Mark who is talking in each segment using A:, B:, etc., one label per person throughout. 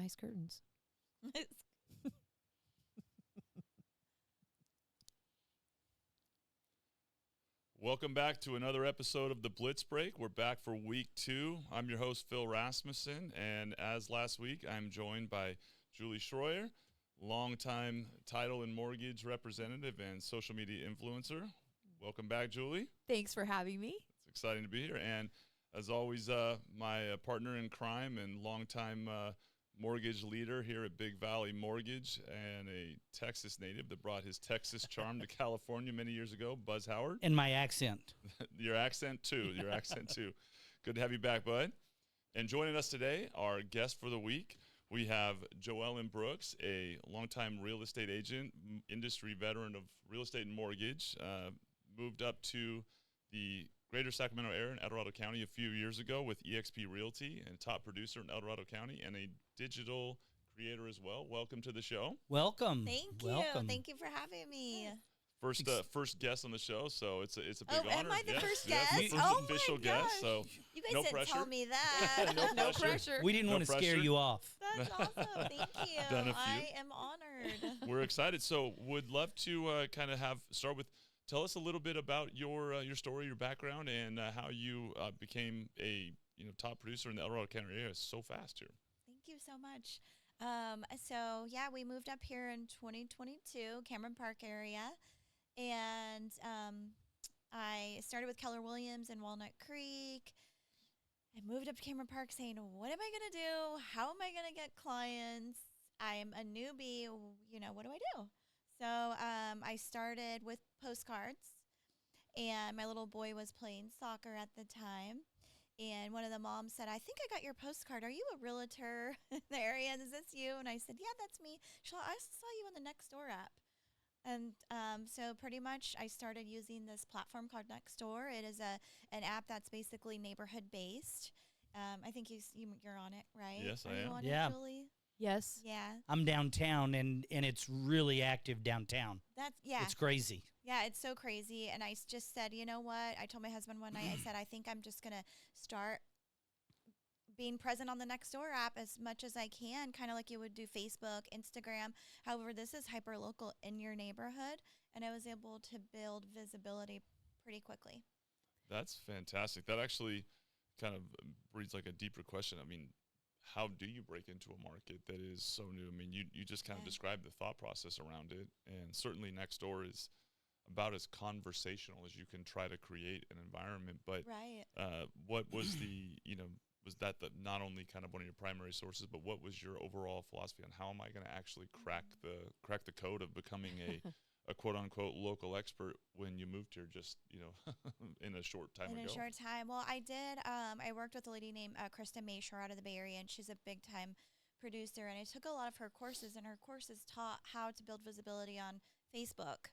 A: nice curtains.
B: Welcome back to another episode of the Blitz Break. We're back for week 2. I'm your host, Phil Rasmussen, and as last week, I'm joined by Julie Shroyer, longtime title and mortgage representative and social media influencer. Welcome back, Julie.
A: Thanks for having me.
B: It's exciting to be here. And as always, my partner in crime and longtime mortgage leader here at Big Valley Mortgage and a Texas native that brought his Texas charm to California many years ago, Buzz Howard.
C: And my accent.
B: Your accent too. Good to have you back, bud. And joining us today, our guest for the week, we have JoEllen Brooks, a longtime real estate agent, industry veteran of real estate and mortgage, moved up to the greater Sacramento area in Dorado County a few years ago with EXP Realty, and a top producer in Dorado County and a digital creator as well. Welcome to the show.
C: Welcome.
D: Thank you.
C: Welcome.
D: Thank you for having me.
B: First guest on the show, so it's a big honor.
D: Am I the first
B: yes,
D: guest?
B: first
D: Oh
B: official
D: my
B: guest.
D: gosh.
B: So
D: You guys
B: no
D: didn't
B: pressure.
D: tell me that.
B: No pressure.
C: We didn't want to scare you off.
D: That's awesome. Thank you.
B: Done a few.
D: I am honored.
B: We're excited. So would love to kind of start with, tell us a little bit about your story, your background, and how you became a top producer in the El Dorado County area so fast here.
D: Thank you so much. We moved up here in 2022, Cameron Park area. And I started with Keller Williams in Walnut Creek. I moved up to Cameron Park saying, what am I going to do? How am I going to get clients? I'm a newbie. What do I do? So I started with postcards, and my little boy was playing soccer at the time. And one of the moms said, I think I got your postcard. Are you a realtor in the area? Is this you? And I said, yeah, that's me. I saw you on the Nextdoor app. And so pretty much I started using this platform called Nextdoor. It is an app that's basically neighborhood based. I think you're on it, right?
B: Yes, I am.
D: Are you on
C: Yeah.
D: it, Julie?
A: Yes.
D: Yeah.
C: I'm downtown, and it's really active downtown. It's crazy.
D: Yeah, it's so crazy. And I just said, you know what? I told my husband one night, I said, I think I'm just going to start being present on the Nextdoor app as much as I can, kind of like you would do Facebook, Instagram. However, this is hyper local in your neighborhood. And I was able to build visibility pretty quickly.
B: That's fantastic. That actually kind of breeds like a deeper question. I mean, how do you break into a market that is so new? I mean, you just kind of described the thought process around it. And certainly Nextdoor is about as conversational as you can try to create an environment. But
D: right.
B: What was was that not only kind of one of your primary sources, but what was your overall philosophy on how am I going to actually crack the code of becoming a quote unquote local expert when you moved here just, in a short time ago?
D: In a short time. Well, I did. I worked with a lady named Krista Mayshore out of the Bay Area, and she's a big time producer. And I took a lot of her courses, and her courses taught how to build visibility on Facebook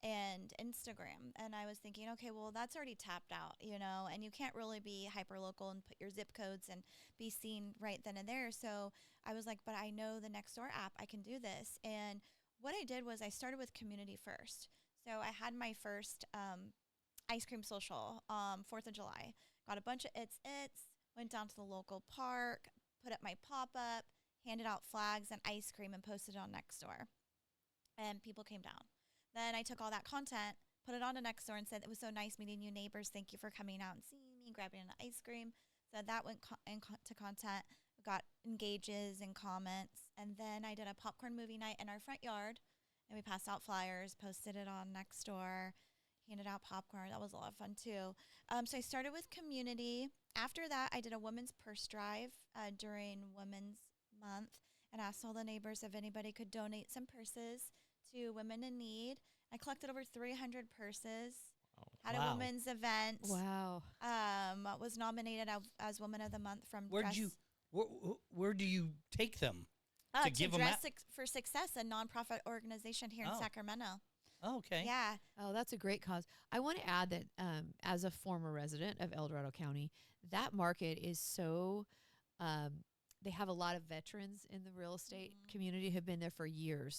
D: and Instagram. And I was thinking, okay, well, that's already tapped out, and you can't really be hyper local and put your zip codes and be seen right then and there. So I was like, but I know the Nextdoor app, I can do this. And what I did was I started with community first. So I had my first ice cream social 4th of July. Got a bunch of its, went down to the local park, put up my pop-up, handed out flags and ice cream and posted it on Nextdoor. And people came down. Then I took all that content, put it onto Nextdoor and said, it was so nice meeting you neighbors. Thank you for coming out and seeing me, grabbing an ice cream. So that went into content, got engages and comments. And then I did a popcorn movie night in our front yard, and we passed out flyers, posted it on Nextdoor, handed out popcorn. That was a lot of fun too. So I started with community. After that, I did a women's purse drive during Women's Month and asked all the neighbors if anybody could donate some purses to women in need. I collected over 300 purses. Wow. Had a women's event.
A: Wow.
D: Was nominated as Woman of the Month from
C: Where do you take them?
D: to
C: give
D: Dress
C: them
D: for Success, a nonprofit organization here in Sacramento.
C: Oh, okay.
D: Yeah.
A: Oh, that's a great cause. I want to add that as a former resident of El Dorado County, that market is so they have a lot of veterans in the real estate community who have been there for years.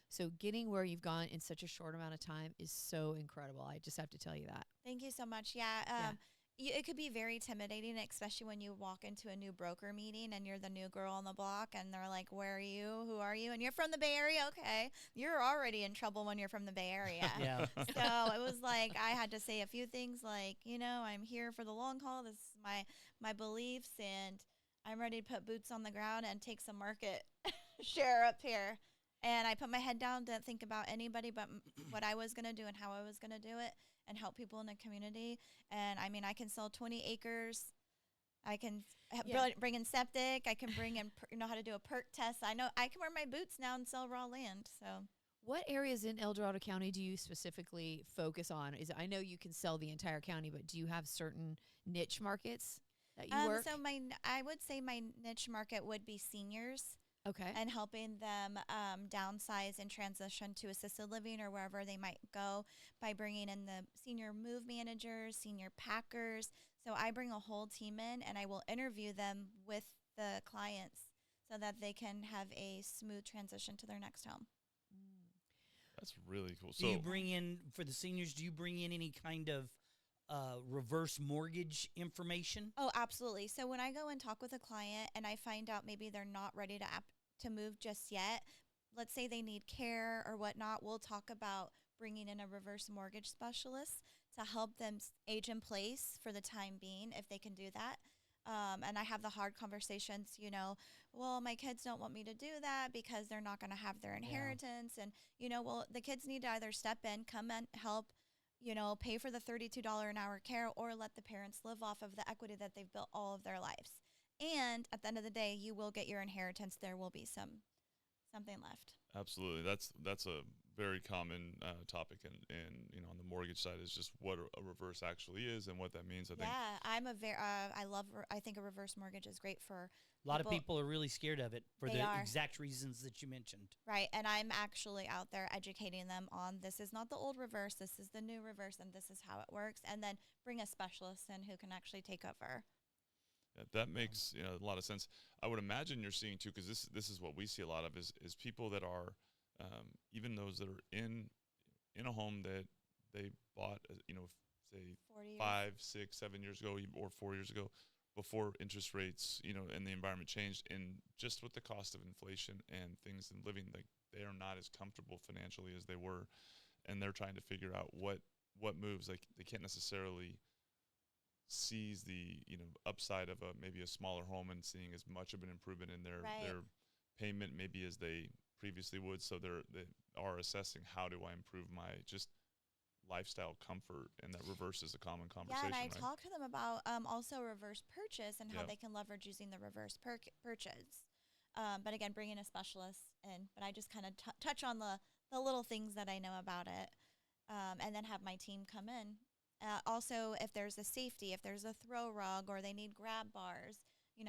A: So getting where you've gone in such a short amount of time is so incredible. I just have to tell you that.
D: Thank you so much. Yeah. it could be very intimidating, especially when you walk into a new broker meeting and you're the new girl on the block and they're like, where are you? Who are you? And you're from the Bay Area. Okay. You're already in trouble when you're from the Bay Area.
C: Yeah.
D: So it was like, I had to say a few things like, I'm here for the long haul. This is my beliefs, and I'm ready to put boots on the ground and take some market share up here. And I put my head down, didn't think about anybody but what I was going to do and how I was going to do it and help people in the community. And I mean, I can sell 20 acres. I can bring in septic. I can bring in, know how to do a perk test. I know I can wear my boots now and sell raw land. So,
A: what areas in El Dorado County do you specifically focus on? I know you can sell the entire county, but do you have certain niche markets that you work?
D: So I would say my niche market would be seniors.
A: Okay.
D: And helping them downsize and transition to assisted living or wherever they might go by bringing in the senior move managers, senior packers. So I bring a whole team in and I will interview them with the clients so that they can have a smooth transition to their next home.
B: That's really cool.
C: Do you bring in, for the seniors, do you bring in any kind of reverse mortgage information?
D: Oh, absolutely. So when I go and talk with a client and I find out maybe they're not ready to move just yet, let's say they need care or whatnot, we'll talk about bringing in a reverse mortgage specialist to help them age in place for the time being, if they can do that. And I have the hard conversations, well, my kids don't want me to do that because they're not going to have their inheritance. Yeah. And, well, the kids need to either step in, come and help, pay for the $32 an hour care, or let the parents live off of the equity that they've built all of their lives. And at the end of the day, you will get your inheritance. There will be something left.
B: Absolutely. That's a very common topic, and on the mortgage side is just what a reverse actually is and what that means. I think.
D: I think a reverse mortgage is great for
C: a lot of people are really scared of it for the exact reasons that you mentioned.
D: Right. And I'm actually out there educating them on this is not the old reverse, this is the new reverse, and this is how it works. And then bring a specialist in who can actually take over.
B: Yeah, that makes a lot of sense. I would imagine you're seeing too, because this is what we see a lot of is people that are even those that are in a home that they bought say 5, 6, 7 years ago or 4 years ago, before interest rates and the environment changed, and just with the cost of inflation and things and living, like they are not as comfortable financially as they were, and they're trying to figure out what moves. Like they can't necessarily sees the upside of maybe a smaller home and seeing as much of an improvement in their payment maybe as they previously would. So they are assessing, how do I improve my just lifestyle comfort, and that reverse is a common conversation.
D: Yeah, and I talk to them about also reverse purchase and how they can leverage using the reverse purchase. But again, bringing a specialist in. But I just kind of touch on the little things that I know about it, and then have my team come in. Also, if there's a safety, if there's a throw rug or they need grab bars,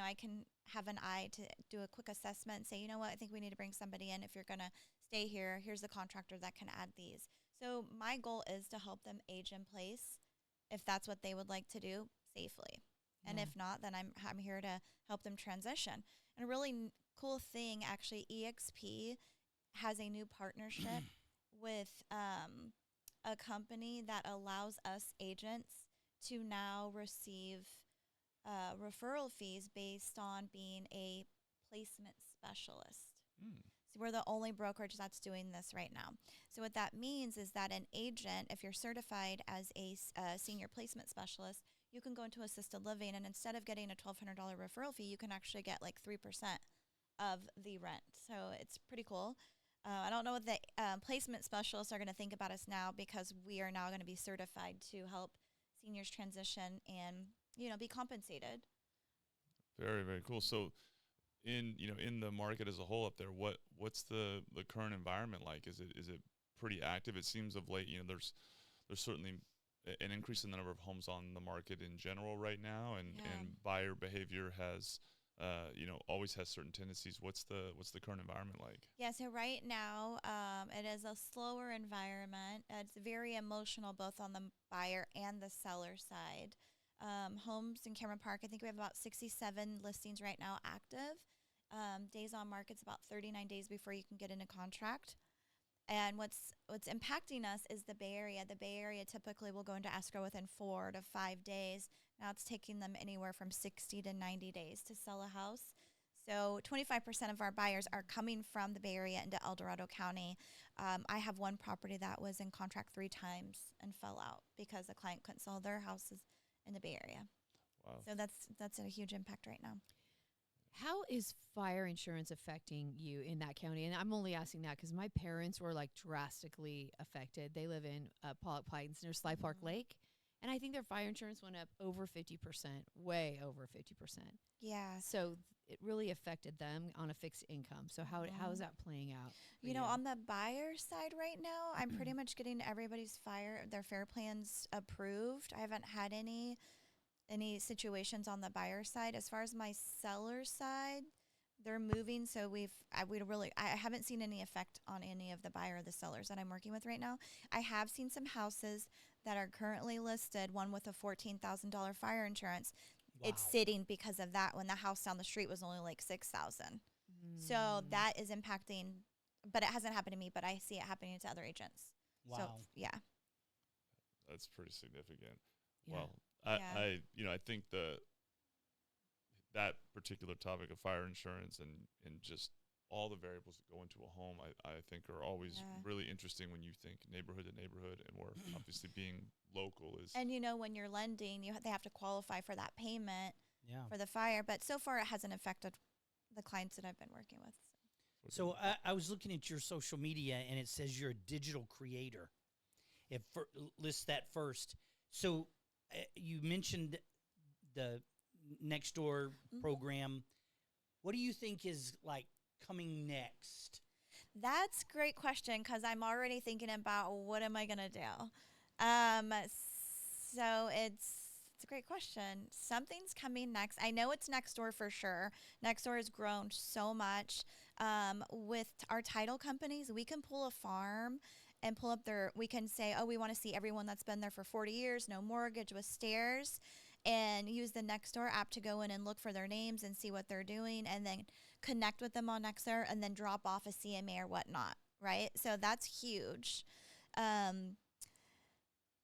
D: I can have an eye to do a quick assessment and say, you know what, I think we need to bring somebody in. If you're going to stay here, here's the contractor that can add these. So my goal is to help them age in place, if that's what they would like to do, safely. Yeah. And if not, then I'm here to help them transition. And a really cool thing, actually, EXP has a new partnership with a company that allows us agents to now receive referral fees based on being a placement specialist. So we're the only brokerage that's doing this right now. So what that means is that an agent, if you're certified as a senior placement specialist, you can go into assisted living, and instead of getting a $1,200 referral fee, you can actually get like 3% of the rent. So it's pretty cool. I don't know what the placement specialists are going to think about us now, because we are now going to be certified to help seniors transition and, be compensated.
B: Very, very cool. So in the market as a whole up there, what's the current environment like? Is it pretty active? It seems of late, there's certainly an increase in the number of homes on the market in general right now, and buyer behavior has always has certain tendencies. What's the current environment like? Yeah,
D: so right now, it is a slower environment. It's very emotional, both on the buyer and the seller side. Homes in Cameron Park, I think we have about 67 listings right now active. Days on market's about 39 days before you can get in a contract. And what's impacting us is the Bay Area. The Bay Area typically will go into escrow within 4 to 5 days. Now it's taking them anywhere from 60 to 90 days to sell a house. So 25% of our buyers are coming from the Bay Area into El Dorado County. I have one property that was in contract 3 times and fell out because the client couldn't sell their houses in the Bay Area.
B: Wow.
D: So that's a huge impact right now.
A: How is fire insurance affecting you in that county? And I'm only asking that because my parents were like drastically affected. They live in Pollock Pines near Sly Park Lake. And I think their fire insurance went up over 50%, way over 50%.
D: Yeah.
A: So it really affected them on a fixed income. So how is that playing out?
D: You know, on the buyer side right now, I'm pretty much getting everybody's their fair plans approved. I haven't had any situations on the buyer side. As far as my seller side, they're moving, so I haven't seen any effect on any of the buyer or the sellers that I'm working with right now. I have seen some houses that are currently listed, one with a $14,000 fire insurance.
C: Wow.
D: It's sitting because of that when the house down the street was only like $6,000. So that is impacting, but it hasn't happened to me, but I see it happening to other agents.
C: Wow.
D: So, yeah.
B: That's pretty significant.
A: Yeah.
B: Well,
D: Yeah.
B: I think that particular topic of fire insurance and just all the variables that go into a home, I think are always really interesting when you think neighborhood to neighborhood, and we're obviously being local is.
D: And when you're lending, they have to qualify for that payment for the fire. But so far, it hasn't affected the clients that I've been working with.
C: So I was looking at your social media, and it says you're a digital creator. It lists that first. So you mentioned the Nextdoor program. What do you think is like coming next?
D: That's a great question because I'm already thinking about what am I going to do. So it's a great question. Something's coming next. I know it's Nextdoor for sure. Nextdoor has grown so much. With our title companies, we can pull a farm and pull up we can say, oh, we want to see everyone that's been there for 40 years, no mortgage, with stairs, and use the Nextdoor app to go in and look for their names and see what they're doing, and then connect with them on Nextdoor and then drop off a CMA or whatnot, right? So that's huge.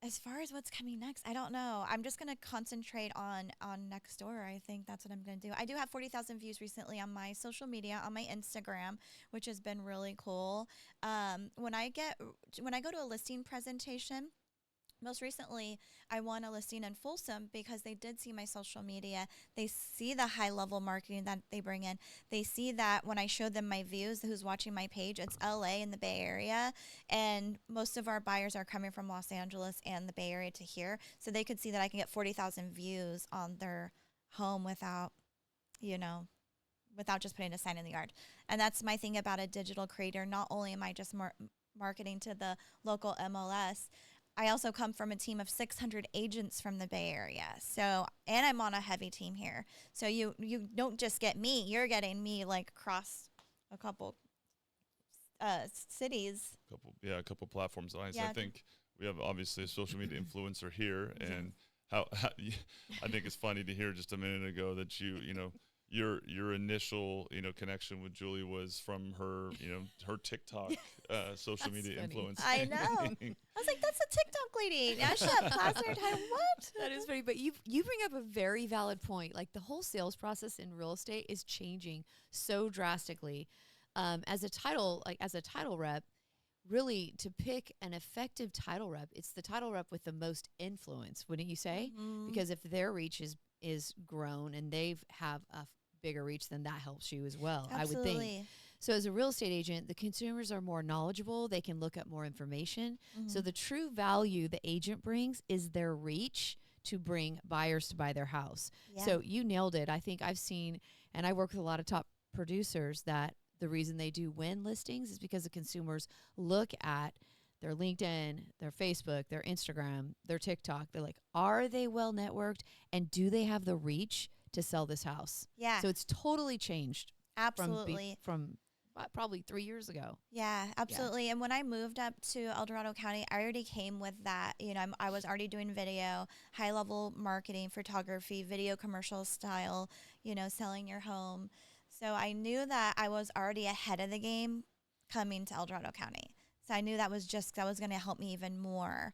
D: As far as what's coming next, I don't know. I'm just going to concentrate on Nextdoor. I think that's what I'm going to do. I do have 40,000 views recently on my social media, on my Instagram, which has been really cool. When I go to a listing presentation, most recently, I won a listing in Folsom because they did see my social media. They see the high-level marketing that they bring in. They see that when I show them my views, who's watching my page, it's LA in the Bay Area, and most of our buyers are coming from Los Angeles and the Bay Area to here. So they could see that I can get 40,000 views on their home without just putting a sign in the yard. And that's my thing about a digital creator. Not only am I just marketing to the local MLS, I also come from a team of 600 agents from the Bay Area. So, and I'm on a heavy team here. So you don't just get me, you're getting me like across a couple cities.
B: A couple platforms.
D: Yeah.
B: I think we have obviously a social media influencer here, and how I think it's funny to hear just a minute ago that your initial connection with Julie was from her her TikTok social media
A: funny.
B: influence.
D: I know. I was like, that's a TikTok lady. Now she got plastered. What?
A: That is funny, but you bring up a very valid point. Like the whole sales process in real estate is changing so drastically. As a title rep, really to pick an effective title rep, it's the title rep with the most influence, wouldn't you say?
D: Mm-hmm.
A: Because if their reach is grown and they have a bigger reach, then that helps you as well.
D: Absolutely.
A: I would think. So as a real estate agent, the consumers are more knowledgeable. They can look up more information.
D: Mm-hmm.
A: So the true value the agent brings is their reach to bring buyers to buy their house.
D: Yeah.
A: So you nailed it. I think I've seen, and I work with a lot of top producers, that the reason they do win listings is because the consumers look at their LinkedIn, their Facebook, their Instagram, their TikTok. They're like, are they well networked, and do they have the reach to sell this house?
D: Yeah.
A: So it's totally changed
D: Absolutely.
A: from probably 3 years ago.
D: Yeah, absolutely. And when I moved up to El Dorado County, I already came with that. I was already doing video, high-level marketing, photography, video commercial style, selling your home. So I knew that I was already ahead of the game coming to El Dorado County. So I knew that was going to help me even more.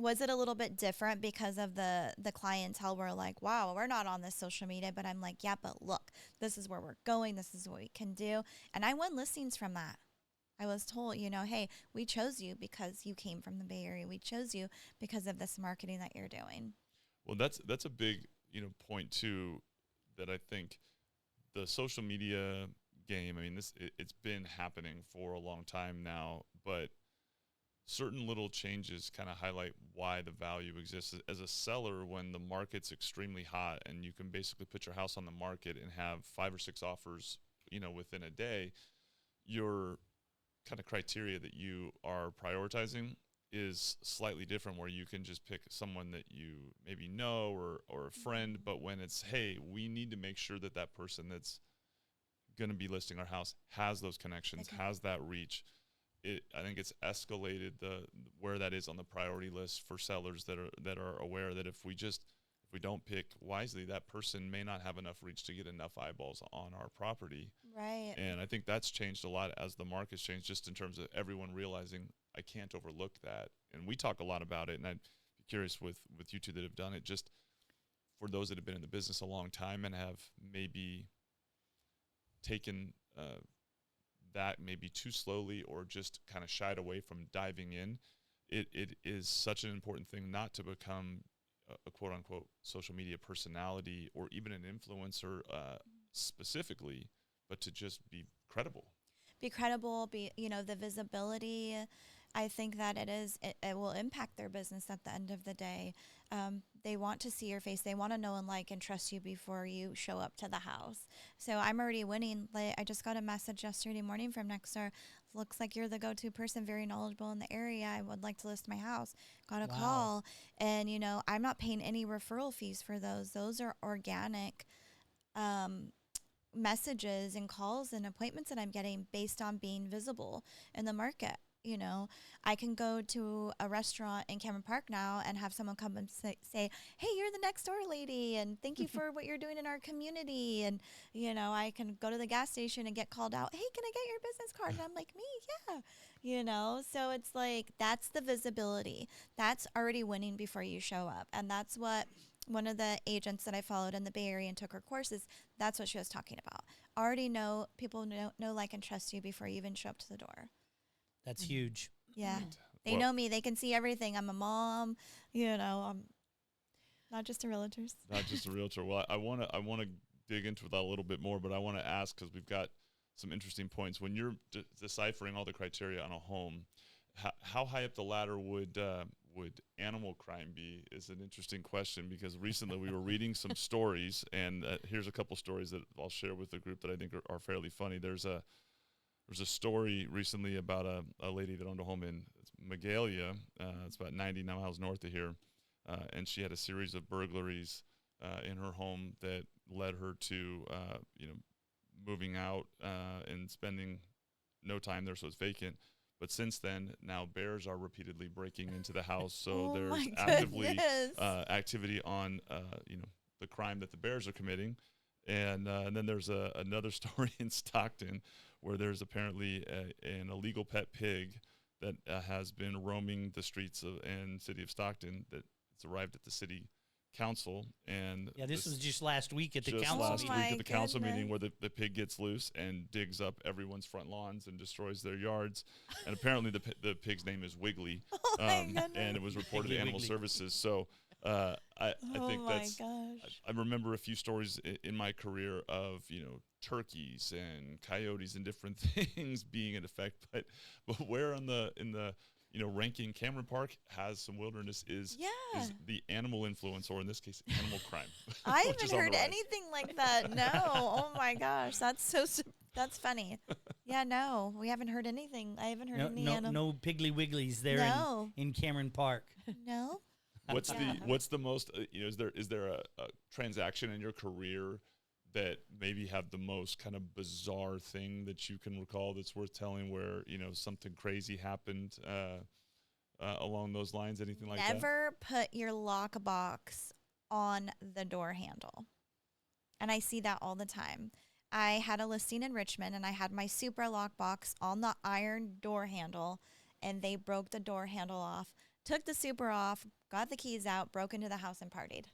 D: Was it a little bit different because of the clientele were like, wow, we're not on this social media, but I'm like, yeah, but look, this is where we're going. This is what we can do. And I won listings from that. I was told, hey, we chose you because you came from the Bay Area. We chose you because of this marketing that you're doing.
B: Well, that's a big, point too, that I think the social media game, I mean, it's been happening for a long time now, but certain little changes kind of highlight why the value exists. As a seller, when the market's extremely hot and you can basically put your house on the market and have 5 or 6 offers, within a day, your kind of criteria that you are prioritizing is slightly different, where you can just pick someone that you maybe know or a friend. But when it's, hey, we need to make sure that that person that's going to be listing our house has those connections, has that reach. I think it's escalated where that is on the priority list for sellers that are aware that if we don't pick wisely, that person may not have enough reach to get enough eyeballs on our property.
D: Right.
B: And I think that's changed a lot as the market's changed, just in terms of everyone realizing I can't overlook that. And we talk a lot about it, and I'd be curious with you two that have done it, just for those that have been in the business a long time and have maybe taken that maybe too slowly or just kind of shied away from diving in. It is such an important thing not to become a quote unquote social media personality or even an influencer specifically, but to just be credible.
D: Be credible, the visibility. I think that it will impact their business at the end of the day. They want to see your face. They want to know and like and trust you before you show up to the house. So I'm already winning. I just got a message yesterday morning from Nextdoor. Looks like you're the go-to person, very knowledgeable in the area. I would like to list my house. Got a call. And, I'm not paying any referral fees for those. Those are organic messages and calls and appointments that I'm getting based on being visible in the market. I can go to a restaurant in Cameron Park now and have someone come and say, hey, you're the Nextdoor lady, and thank you for what you're doing in our community. And, I can go to the gas station and get called out, hey, can I get your business card? And I'm like, me, yeah. So it's like, that's the visibility. That's already winning before you show up. And that's what one of the agents that I followed in the Bay Area and took her courses, that's what she was talking about. Already people know, like, and trust you before you even show up to the door.
C: That's huge.
D: Yeah. They know me. They can see everything. I'm a mom, I'm not just a realtor.
B: Not just a realtor. Well, I want to dig into that a little bit more, but I want to ask, because we've got some interesting points. When you're deciphering all the criteria on a home, how high up the ladder would animal crime be is an interesting question, because recently we were reading some stories, and here's a couple stories that I'll share with the group that I think are fairly funny. There's a story recently about a lady that owned a home in Magalia. It's about 90 miles north of here. And she had a series of burglaries in her home that led her to, moving out and spending no time there, so it's vacant. But since then, now bears are repeatedly breaking into the house. So there's actively activity on, the crime that the bears are committing. And then there's another story in Stockton where there's apparently an illegal pet pig that has been roaming the streets and city of Stockton, that it's arrived at the city council. And
C: this was just last week at the council
B: last
C: meeting.
B: week at the council meeting, where the pig gets loose and digs up everyone's front lawns and destroys their yards. And apparently the pig's name is Wiggly, and it was reported to Animal Services. So I think that's. I remember a few stories in my career of turkeys and coyotes and different things being in effect, but where in the ranking Cameron Park has some wilderness is the animal influence, or in this case, animal crime.
D: I haven't heard anything like that. No. Oh my gosh, that's that's funny. Yeah, no, we haven't heard anything. I haven't heard any animal.
C: No Piggly Wigglies there in Cameron Park.
D: No.
B: What's the most is there a transaction in your career that maybe have the most kind of bizarre thing that you can recall that's worth telling, where something crazy happened along those lines? Anything like that?
D: Never put your lockbox on the door handle. And I see that all the time. I had a listing in Richmond, and I had my super lockbox on the iron door handle, and they broke the door handle off, took the super off, got the keys out, broke into the house, and partied.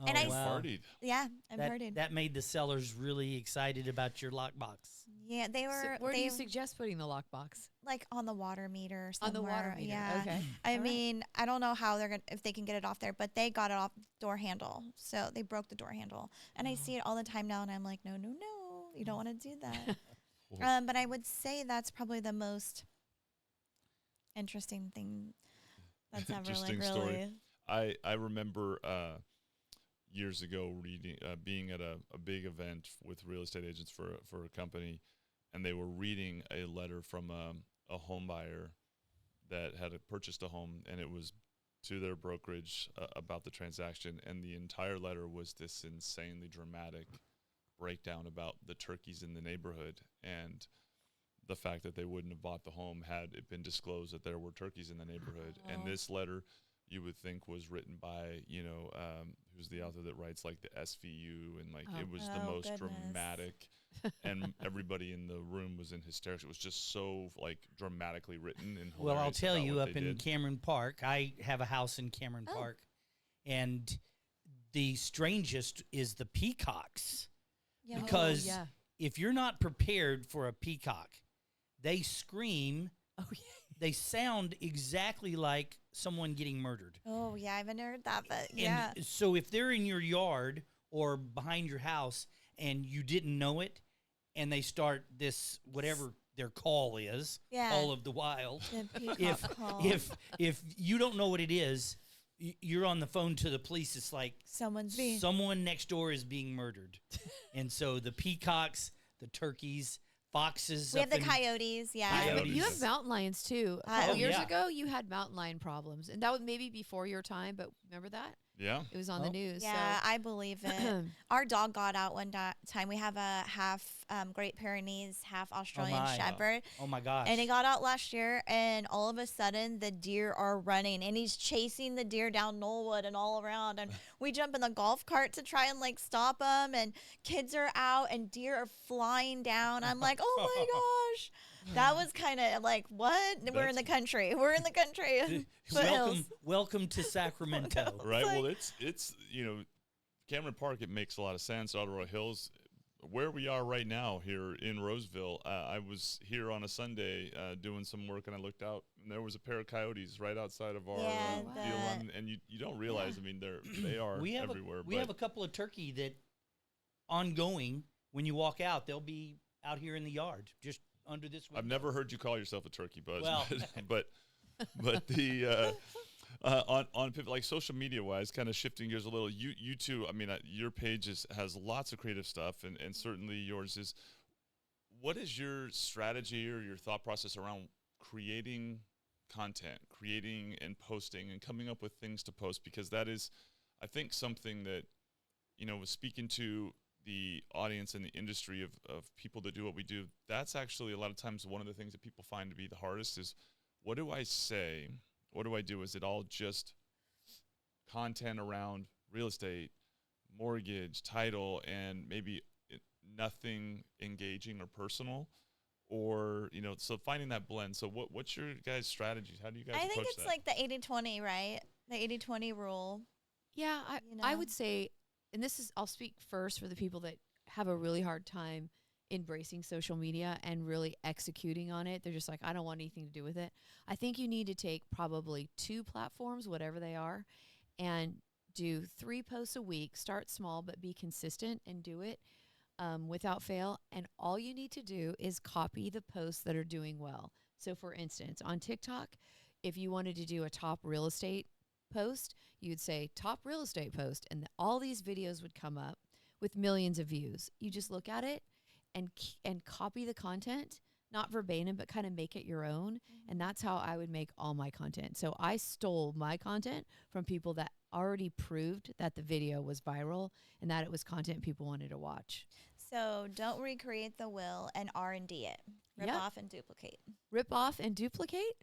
C: Oh,
D: And I
C: wow.
B: Partied.
D: Yeah, and
C: That,
D: partied.
C: that made the sellers really excited about your lockbox.
D: Yeah, they
A: So
D: were.
A: where do
D: they
A: you suggest putting the lockbox?
D: like on the water meter or
A: On
D: somewhere.
A: the water meter.
D: Yeah.
A: Okay.
D: I
A: All right.
D: mean, I don't know how they're gonna if they can get it off there, but they got it off door handle. So they broke the door handle, and I see it all the time now, and I'm like, no, no, no, you don't want to do that. But I would say that's probably the most interesting thing that's ever
B: Interesting
D: like
B: story.
D: really.
B: I remember years ago reading, being at a big event with real estate agents for a company, and they were reading a letter from a home buyer that had purchased a home, and it was to their brokerage about the transaction, and the entire letter was this insanely dramatic breakdown about the turkeys in the neighborhood and the fact that they wouldn't have bought the home had it been disclosed that there were turkeys in the neighborhood. And
D: Oh.
B: this letter, you would think, was written by, who's the author that writes like the SVU, and like it was the
D: Oh,
B: most
D: goodness.
B: dramatic, and everybody in the room was in hysterics. It was just so like dramatically written and
C: Well, I'll
B: hilarious
C: tell
B: about
C: you,
B: what
C: up
B: they
C: in
B: did.
C: Cameron Park, I have a house in Cameron
D: Oh.
C: Park, and the strangest is the peacocks.
D: Yeah.
C: Because
A: yeah.
C: if you're not prepared for a peacock, they scream.
A: Oh yeah.
C: They sound exactly like someone getting murdered.
D: Oh yeah, I haven't heard that, but
C: And
D: yeah.
C: so if they're in your yard or behind your house and you didn't know it, and they start this whatever their call is,
D: Yeah.
C: Call of the Wild.
D: The peacock
C: If
D: call.
C: if you don't know what it is, you're on the phone to the police. It's like
D: Someone's being
C: someone next door is being murdered. And so the peacocks, the turkeys, foxes.
D: we have
C: up
D: the
C: in-
D: coyotes, yeah.
C: Coyotes.
A: But you have mountain lions too. A
D: Oh,
A: couple years
C: yeah.
A: ago, you had mountain lion problems, and that was maybe before your time. But remember that
B: Yeah.
A: it was on
C: Oh.
A: the news.
D: Yeah, I believe it. Our dog got out one time. We have a half Great Pyrenees, half Australian
C: my.
D: Shepherd.
C: Oh my gosh.
D: And he got out last year, and all of a sudden, the deer are running, and he's chasing the deer down Knollwood and all around. And we jump in the golf cart to try and like stop him, and kids are out, and deer are flying down. I'm like, oh my gosh. That was kind of like, what? We're in the country. We're in the country. Foothills.
C: welcome to Sacramento.
B: Right.
D: like-
B: Well, it's Cameron Park. It makes a lot of sense. Ottawa Hills, where we are right now here in Roseville. I was here on a Sunday doing some work, and I looked out, and there was a pair of coyotes right outside of our
D: Yeah,
B: field,
D: the-
B: and you don't realize. I mean, they are
C: we have
B: everywhere.
C: we
B: but
C: have a couple of turkey that ongoing. When you walk out, they'll be out here in the yard, just under this window.
B: I've never heard you call yourself a turkey, Buzz.
C: Well.
B: but the on like social media wise, kind of shifting gears a little. You two, I mean, your page has lots of creative stuff, and certainly yours is. What is your strategy or your thought process around creating content, creating and posting, and coming up with things to post? Because that is, I think, something that was speaking to the audience and the industry of people that do what we do. That's actually a lot of times one of the things that people find to be the hardest is, what do I say? What do I do? Is it all just content around real estate, mortgage, title, and maybe nothing engaging or personal? Or, so finding that blend. So what's your guys' strategies? How do you guys
D: I
B: approach
D: think it's
B: that?
D: like the 80-20, right? The 80-20 rule.
A: Yeah, I
D: know?
A: would say, and I'll speak first for the people that have a really hard time embracing social media and really executing on it. They're just like, I don't want anything to do with it. I think you need to take probably 2 platforms, whatever they are, and do 3 posts a week. Start small, but be consistent and do it without fail. And all you need to do is copy the posts that are doing well. So for instance, on TikTok, if you wanted to do a top real estate post, you would say top real estate post, and all these videos would come up with millions of views. You just look at it and copy the content, not verbatim, but kind of make it your own. And that's how I would make all my content. So I stole my content from people that already proved that the video was viral and that it was content people wanted to watch.
D: So don't recreate the wheel and R&D it. Rip
A: Yep.
D: off and duplicate.
A: Rip off and duplicate.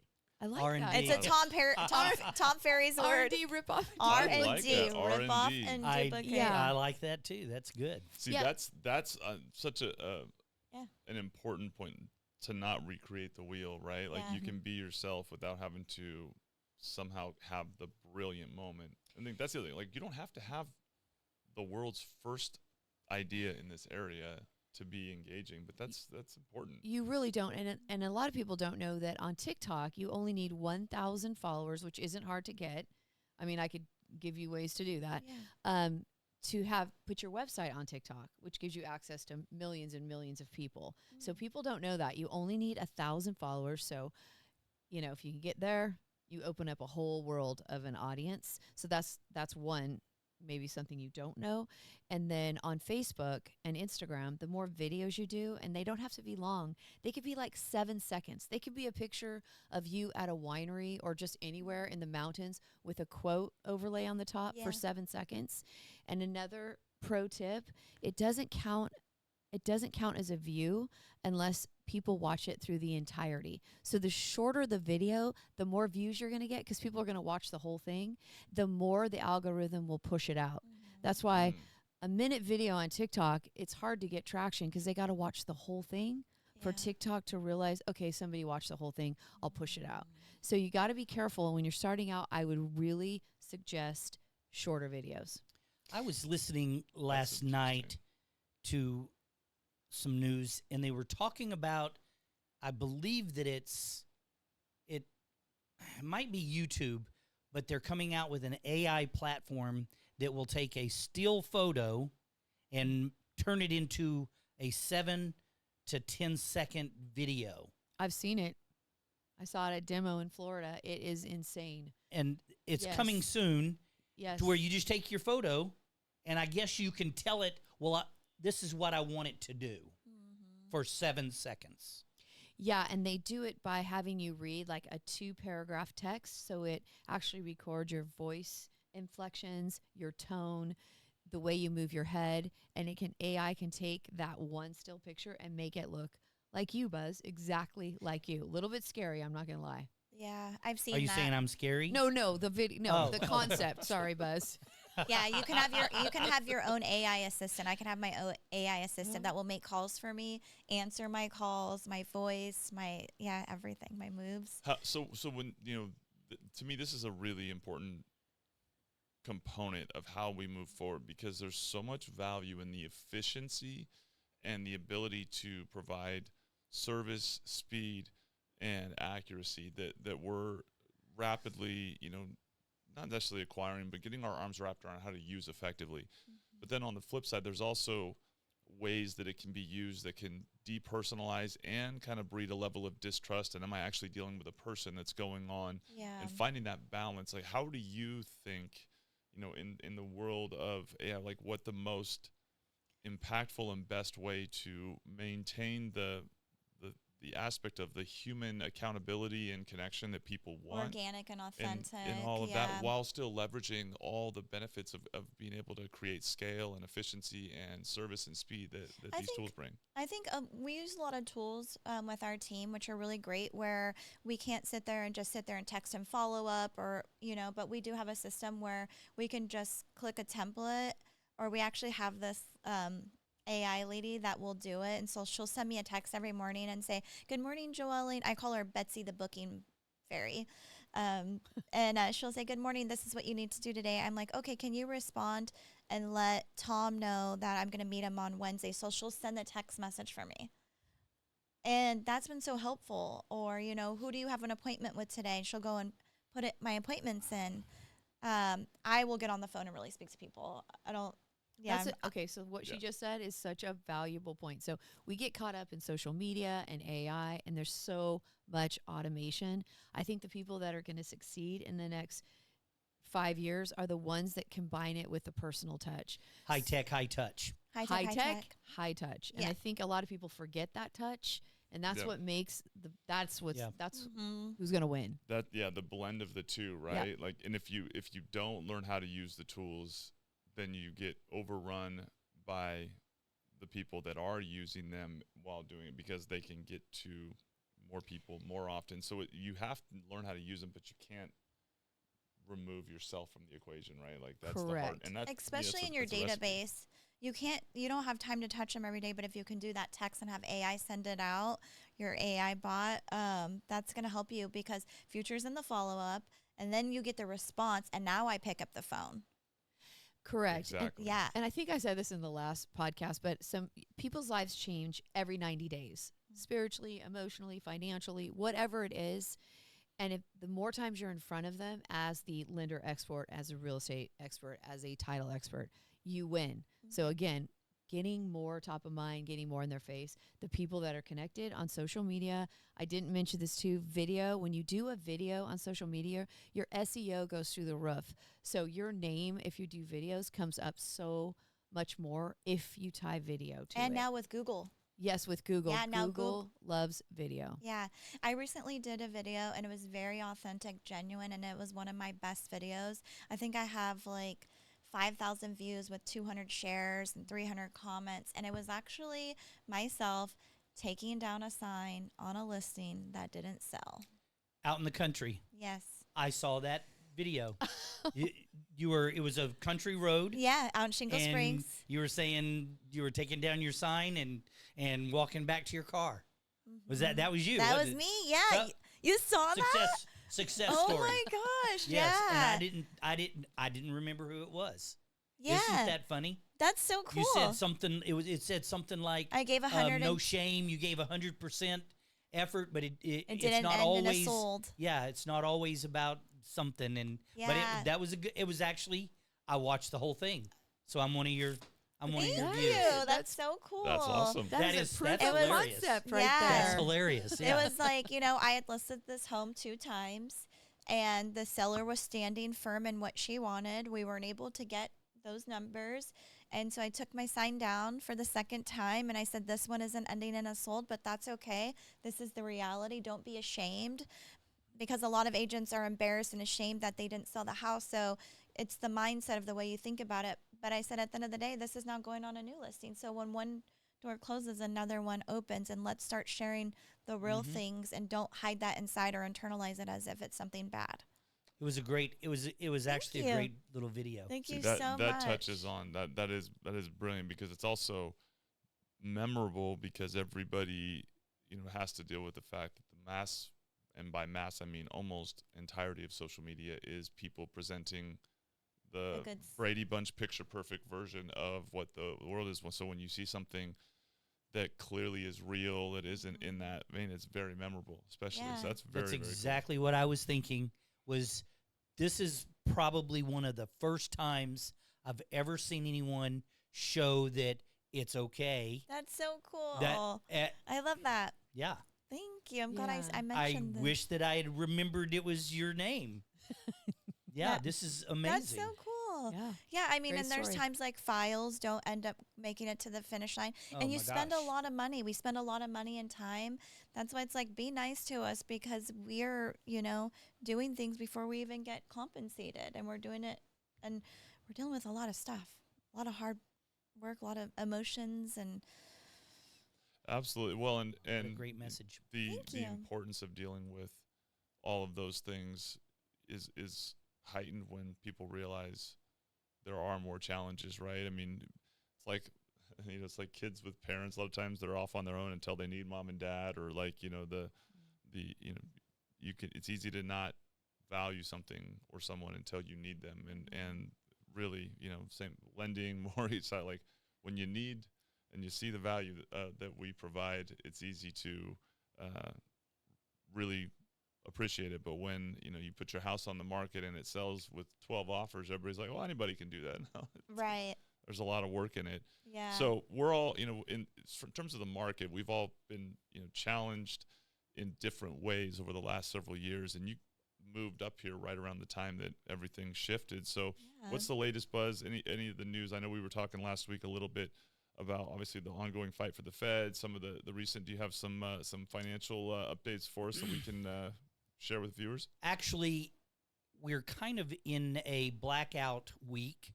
A: I like
C: R&D.
A: that.
D: It's a Tom Ferry's word.
A: R&D ripoff.
B: I
D: R&D,
B: like that,
D: rip off
B: R&D.
D: and
C: I
D: duplicate.
A: Yeah.
C: like that too. That's good.
B: See,
A: Yeah.
B: that's such a
D: Yeah.
B: an important point to not recreate the wheel, right? Like
D: Yeah.
B: you can be yourself without having to somehow have the brilliant moment. I think that's the other thing. Like you don't have to have the world's first idea in this area to be engaging, but that's important.
A: You really don't. And a lot of people don't know that on TikTok, you only need 1,000 followers, which isn't hard to get. I mean, I could give you ways to do that.
D: Yeah.
A: To put your website on TikTok, which gives you access to millions and millions of people. So people don't know that. You only need 1,000 followers. So, if you can get there, you open up a whole world of an audience. So that's one, maybe something you don't know. And then on Facebook and Instagram, the more videos you do, and they don't have to be long, they could be like 7 seconds. They could be a picture of you at a winery or just anywhere in the mountains with a quote overlay on the top for 7 seconds. And another pro tip, it doesn't count as a view unless people watch it through the entirety. So the shorter the video, the more views you're going to get because people are going to watch the whole thing, the more the algorithm will push it out. That's why a minute video on TikTok, it's hard to get traction because they got to watch the whole thing for TikTok to realize, okay, somebody watched the whole thing, I'll push it out. So you got to be careful. And when you're starting out, I would really suggest shorter videos.
C: I was listening last night to some news, and they were talking about, I believe that it might be YouTube, but they're coming out with an AI platform that will take a still photo and turn it into a 7 to 10 second video.
A: I've seen it. I saw it at demo in Florida. It is insane.
C: And it's coming soon.
A: Yes.
C: To where you just take your photo, and I guess you can tell it, well, this is what I want it to do for 7 seconds.
A: Yeah, and they do it by having you read like a 2-paragraph text, so it actually records your voice inflections, your tone, the way you move your head, and AI can take that one still picture and make it look like you, Buzz, exactly like you. A little bit scary, I'm not going to lie.
D: Yeah, I've seen
C: Are you
D: that.
C: saying I'm scary?
A: No, the video, no, the concept. Sorry, Buzz.
D: Yeah, you can have your own AI assistant. I can have my own AI assistant that will make calls for me, answer my calls, my voice, everything, my moves.
B: So when to me, this is a really important component of how we move forward because there's so much value in the efficiency and the ability to provide service, speed, and accuracy that we're rapidly, not necessarily acquiring, but getting our arms wrapped around how to use effectively. But then on the flip side, there's also ways that it can be used that can depersonalize and kind of breed a level of distrust. And am I actually dealing with a person that's going on?
D: Yeah.
B: And finding that balance. Like, how do you think, in the world of AI, like what the most impactful and best way to maintain the aspect of the human accountability and connection that people want,
D: organic and authentic,
B: and all of that, while still leveraging all the benefits of being able to create scale and efficiency and service and speed that these tools bring.
D: I think we use a lot of tools with our team, which are really great, where we can't sit there and text and follow up, or but we do have a system where we can just click a template, or we actually have this AI lady that will do it. And so she'll send me a text every morning and say, "Good morning, JoEllen." I call her Betsy the booking fairy. And she'll say, "Good morning, this is what you need to do today." I'm like, "Okay, can you respond and let Tom know that I'm going to meet him on Wednesday?" So she'll send the text message for me. And that's been so helpful. Or, "Who do you have an appointment with today?" And she'll go and put my appointments in. I will get on the phone and really speak to people.
A: Okay, so what she just said is such a valuable point. So we get caught up in social media and AI, and there's so much automation. I think the people that are going to succeed in the next 5 years are the ones that combine it with the personal touch.
C: High tech, high touch.
A: High tech, high touch. And
D: Yeah.
A: I think a lot of people forget that touch, and that's what makes that's who's going to win.
B: The blend of the two, right? Like, and if you don't learn how to use the tools, then you get overrun by the people that are using them while doing it, because they can get to more people more often. So you have to learn how to use them, but you can't remove yourself from the equation, right? Like that's the hard,
A: Correct.
B: and that's
D: Especially in your
B: that's a recipe.
D: database. You don't have time to touch them every day, but if you can do that text and have AI send it out, your AI bot, that's going to help you because future's in the follow-up, and then you get the response, and now I pick up the phone.
A: Correct.
B: Exactly.
D: Yeah.
A: And I think I said this in the last podcast, but some people's lives change every 90 days, spiritually, emotionally, financially, whatever it is. And if the more times you're in front of them as the lender expert, as a real estate expert, as a title expert, you win. So again, getting more top of mind, getting more in their face. The people that are connected on social media, I didn't mention this too, video. When you do a video on social media, your SEO goes through the roof. So your name, if you do videos, comes up so much more if you tie video to it.
D: And now with Google.
A: Yes, with Google.
D: Yeah, now
A: Google loves video.
D: Yeah. I recently did a video, and it was very authentic, genuine, and it was one of my best videos. I think I have like 5,000 views with 200 shares and 300 comments. And it was actually myself taking down a sign on a listing that didn't sell.
C: Out in the country.
D: Yes.
C: I saw that video. It was a country road.
D: Yeah, out in Shingle
C: and
D: Springs.
C: you were saying you were taking down your sign and walking back to your car. Was that was you?
D: That
C: wasn't
D: was
C: it?
D: me. Yeah. You saw that?
C: Success
D: Oh
C: story.
D: my gosh.
C: Yes,
D: Yeah.
C: and I didn't remember who it was.
D: Yeah.
C: Isn't that funny?
D: That's so cool.
C: You said something. It said something like
D: I gave 100
C: no shame. You gave 100% effort, but it
D: It
C: it's
D: didn't
C: not
D: end in a
C: always
D: sold.
C: Yeah, it's not always about something. And but
D: Yeah.
C: that was a good. It was actually I watched the whole thing, so I'm one of your
D: Thank
C: views.
D: you. That's so cool.
B: That's awesome.
C: That
A: is
C: is-
A: a proof
C: that's
A: of
C: hilarious.
A: concept right
D: Yeah.
C: That's
A: there.
C: hilarious.
D: It
C: Yeah.
D: was like, I had listed this home 2 times, and the seller was standing firm in what she wanted. We weren't able to get those numbers. And so I took my sign down for the second time, and I said, this one isn't ending in a sold, but that's okay. This is the reality. Don't be ashamed, because a lot of agents are embarrassed and ashamed that they didn't sell the house. So it's the mindset of the way you think about it. But I said, at the end of the day, this is not going on a new listing. So when one door closes, another one opens, and let's start sharing the real things, and don't hide that inside or internalize it as if it's something bad.
C: It was a great. It was actually
D: you.
C: a great little video.
D: Thank
B: See,
D: you
B: that
D: so
B: that
D: much.
B: touches on that is brilliant, because it's also memorable because everybody has to deal with the fact that the mass, and by mass I mean almost entirety of social media, is people presenting the
D: The good
B: Brady Bunch picture perfect version of what the world is. So when you see something that clearly is real, that isn't in that vein, it's very memorable, especially.
D: Yeah.
B: So that's very,
C: That's
B: very cool.
C: exactly what I was thinking. Was this is probably one of the first times I've ever seen anyone show that it's okay.
D: That's so cool.
C: That
D: I love that.
C: yeah.
D: Thank you. I'm glad I
A: Yeah.
D: mentioned
C: I
D: this.
C: wish that I had remembered it was your name. Yeah,
D: That-
C: this is
D: That's
C: amazing.
D: so cool.
A: Yeah.
D: Yeah, I mean,
A: Great
D: and there's
A: story.
D: times like files don't end up making it to the finish line,
C: Oh
D: and you
C: my
D: spend
C: gosh.
D: a lot of money. We spend a lot of money and time. That's why it's like, be nice to us, because we're, doing things before we even get compensated, and we're doing it, and we're dealing with a lot of stuff, a lot of hard work, a lot of emotions, and
B: Absolutely. Well, and
C: What a
B: and
C: great message.
B: the
D: Thank
B: the
D: you.
B: importance of dealing with all of those things is heightened when people realize there are more challenges, right? I mean, it's like it's like kids with parents. A lot of times they're off on their own until they need mom and dad, or like it's easy to not value something or someone until you need them, and really same lending, mortgage side, like when you need and you see the value that we provide, it's easy to really appreciate it. But when you put your house on the market and it sells with 12 offers, everybody's like, well, anybody can do that. No,
D: right.
B: there's a lot of work in it.
D: Yeah.
B: So we're all in terms of the market, we've all been challenged in different ways over the last several years, and you moved up here right around the time that everything shifted. So
D: Yeah.
B: what's the latest buzz? Any of the news? I know we were talking last week a little bit about obviously the ongoing fight for the Fed, some of the recent. Do you have some financial updates for us that we can share with viewers?
C: Actually, we're kind of in a blackout week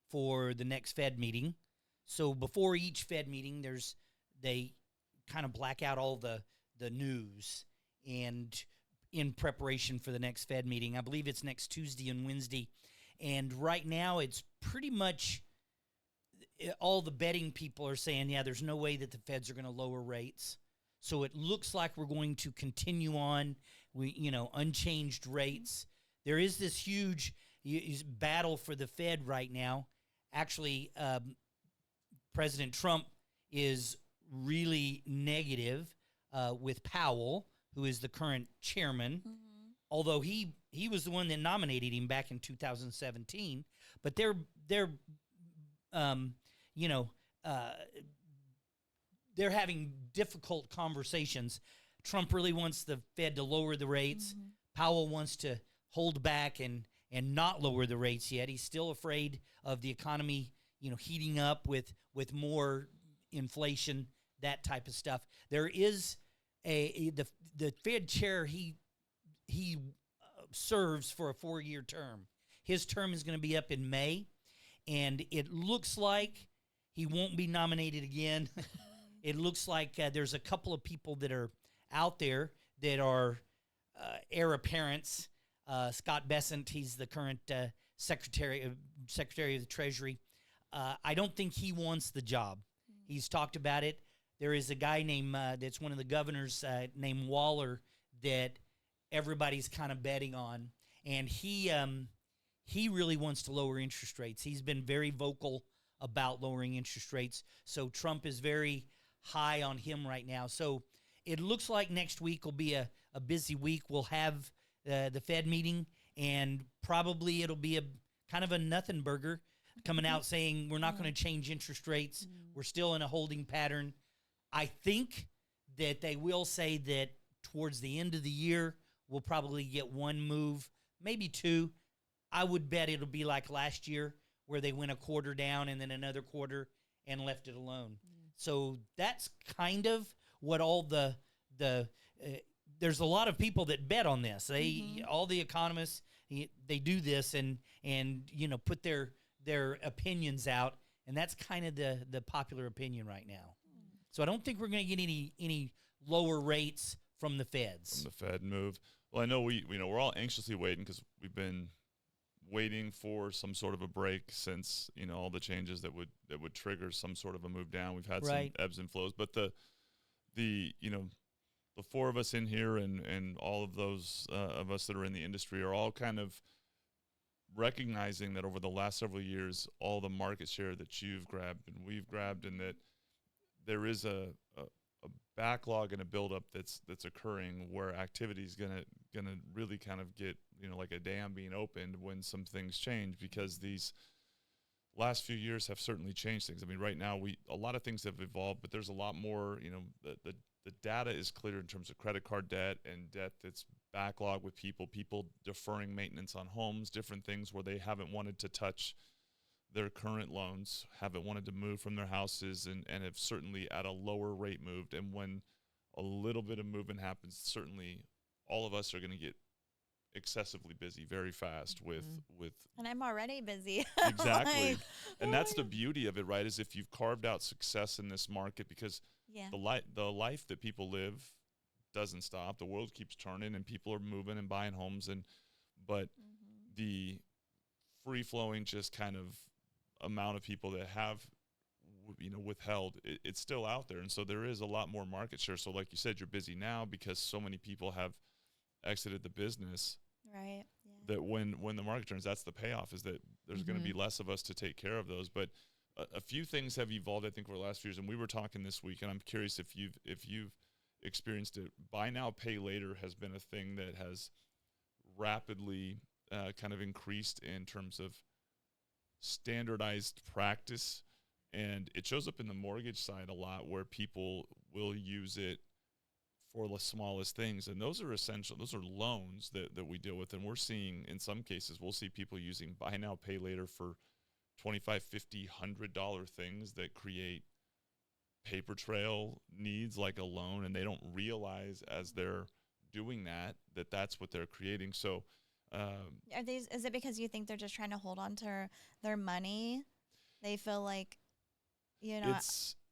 C: for the next Fed meeting. So before each Fed meeting, they kind of black out all the news, and in preparation for the next Fed meeting. I believe it's next Tuesday and Wednesday. And right now it's pretty much all the betting people are saying, yeah, there's no way that the Feds are going to lower rates. So it looks like we're going to continue on, unchanged rates. There is this huge battle for the Fed right now. Actually, President Trump is really negative with Powell, who is the current chairman, although he was the one that nominated him back in 2017. But they're having difficult conversations. Trump really wants the Fed to lower the rates. Powell wants to hold back and not lower the rates yet. He's still afraid of the economy, heating up with more inflation, that type of stuff. There is the Fed chair. He serves for a 4-year term. His term is going to be up in May, and it looks like he won't be nominated again. It looks like there's a couple of people that are out there that are heir apparents. Scott Bessent, he's the current Secretary of the Treasury. I don't think he wants the job. He's talked about it. There is a guy named that's one of the governors named Waller that everybody's kind of betting on, and he really wants to lower interest rates. He's been very vocal about lowering interest rates. So Trump is very high on him right now. So it looks like next week will be a busy week. We'll have the Fed meeting, and probably it'll be a kind of a nothing burger coming out saying we're not going to change interest rates. We're still in a holding pattern. I think that they will say that towards the end of the year, we'll probably get one move, maybe two. I would bet it'll be like last year where they went a quarter down and then another quarter and left it alone. So that's kind of what all there's a lot of people that bet on this. All the economists, they do this and put their opinions out, and that's kind of the popular opinion right now. So I don't think we're going to get any lower rates from the Feds.
B: From the Fed move. Well, I know we're all anxiously waiting because we've been waiting for some sort of a break since all the changes that would trigger some sort of a move down. We've had some ebbs and flows, but the four of us in here and all of those of us that are in the industry are all kind of recognizing that over the last several years, all the market share that you've grabbed and we've grabbed, and that there is a backlog and a buildup that's occurring where activity is gonna really kind of get like a dam being opened when some things change, because these last few years have certainly changed things. I mean, right now a lot of things have evolved, but there's a lot more. The data is clear in terms of credit card debt and debt that's backlogged with people deferring maintenance on homes, different things where they haven't wanted to touch their current loans, haven't wanted to move from their houses, and have certainly at a lower rate moved. And when a little bit of movement happens, certainly all of us are going to get excessively busy very fast with
D: and I'm already busy.
B: Exactly. And that's the beauty of it, right? Is if you've carved out success in this market, because the life that people live doesn't stop. The world keeps turning and people are moving and buying homes, but the free flowing just kind of amount of people that have withheld, it's still out there. And so there is a lot more market share. So like you said, you're busy now because so many people have exited the business,
D: right?
B: That when the market turns, that's the payoff, is that there's going to be less of us to take care of those. But a few things have evolved, I think, over the last few years, and we were talking this week, and I'm curious if you've experienced it. Buy now, pay later has been a thing that has rapidly kind of increased in terms of standardized practice, and it shows up in the mortgage side a lot, where people will use it for the smallest things, and those are essential. Those are loans that we deal with, and we're seeing, in some cases, we'll see people using buy now, pay later for $25, $50, $100 things that create paper trail needs like a loan, and they don't realize as they're doing that that's what they're creating. So
D: is it because you think they're just trying to hold on to their money? They feel like,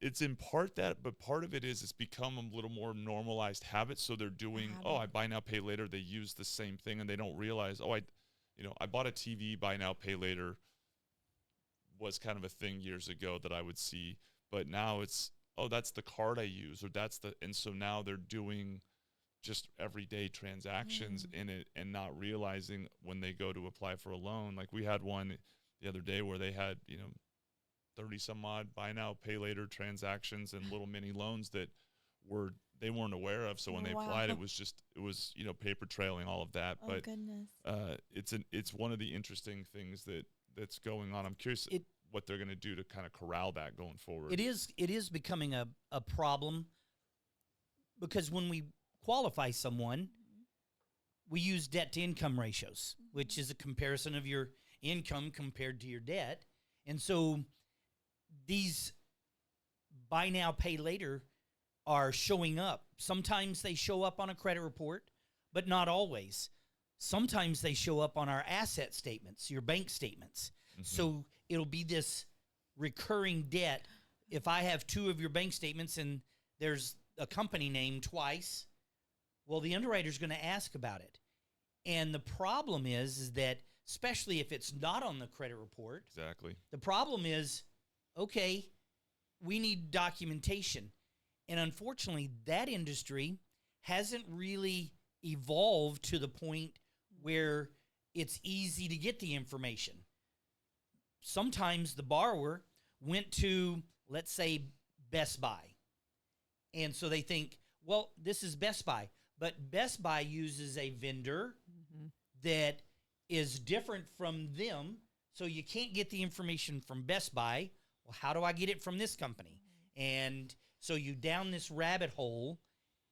B: it's in part that, but part of it is it's become a little more normalized habit. So they're doing, I buy now, pay later. They use the same thing and they don't realize, I bought a TV, buy now, pay later was kind of a thing years ago that I would see, but now it's, that's the card I use, or and so now they're doing just everyday transactions in it and not realizing when they go to apply for a loan. Like we had one the other day where they had, 30 some odd buy now, pay later transactions and little mini loans that they weren't aware of. So when they applied, it was paper trailing, all of that. But
D: goodness.
B: It's one of the interesting things that's going on. I'm curious what they're going to do to kind of corral that going forward.
C: It is becoming a problem, because when we qualify someone, we use debt to income ratios, which is a comparison of your income compared to your debt. And so these buy now, pay later are showing up. Sometimes they show up on a credit report, but not always. Sometimes they show up on our asset statements, your bank statements. So it'll be this recurring debt. If I have 2 of your bank statements and there's a company name twice, well, the underwriter's going to ask about it. And the problem is that, especially if it's not on the credit report,
B: exactly.
C: The problem is, okay, we need documentation. And unfortunately, that industry hasn't really evolved to the point where it's easy to get the information. Sometimes the borrower went to, let's say, Best Buy. And so they think, well, this is Best Buy. But Best Buy uses a vendor that is different from them. So you can't get the information from Best Buy. Well, how do I get it from this company? And so you down this rabbit hole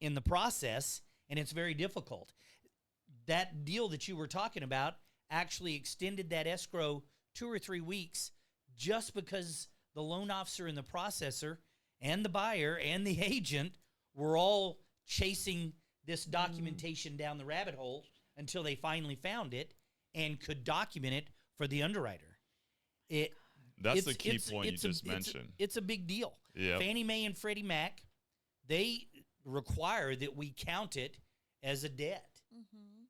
C: in the process, and it's very difficult. That deal that you were talking about actually extended that escrow 2 or 3 weeks just because the loan officer and the processor and the buyer and the agent were all chasing this documentation down the rabbit hole until they finally found it and could document it for the underwriter.
B: That's the key point you just mentioned.
C: It's a big deal.
B: Yep.
C: Fannie Mae and Freddie Mac, they require that we count it as a debt.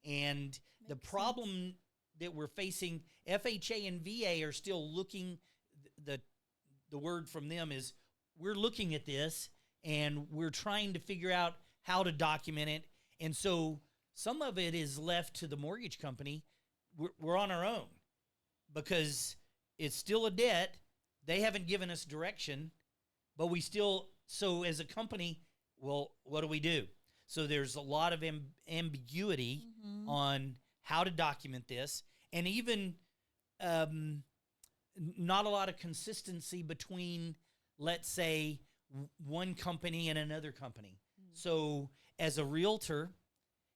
C: And the problem that we're facing, FHA and VA are still looking, the word from them is, we're looking at this and we're trying to figure out how to document it. And so some of it is left to the mortgage company. We're on our own because it's still a debt. They haven't given us direction, but we still, so as a company, well, what do? So there's a lot of ambiguity on how to document this, and even not a lot of consistency between, let's say, one company and another company. So as a realtor,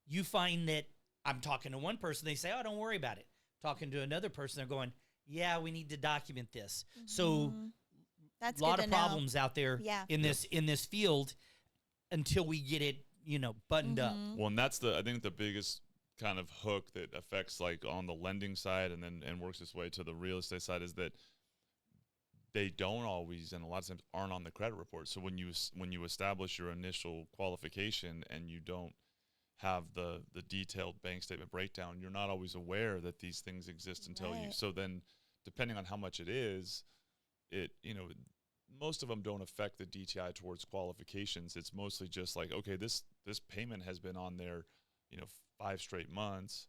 C: you find that I'm talking to one person, they say, oh, don't worry about it. Talking to another person, they're going, yeah, we need to document this. So
D: that's
C: a lot of problems out there in this field until we get it, buttoned up.
B: Well, and that's I think the biggest kind of hook that affects like on the lending side and works its way to the real estate side is that they don't always, and a lot of times aren't on the credit report. So when you establish your initial qualification and you don't have the detailed bank statement breakdown, you're not always aware that these things exist until you. So then, depending on how much it is, most of them don't affect the DTI towards qualifications. It's mostly just like, okay, this payment has been on there, 5 straight months,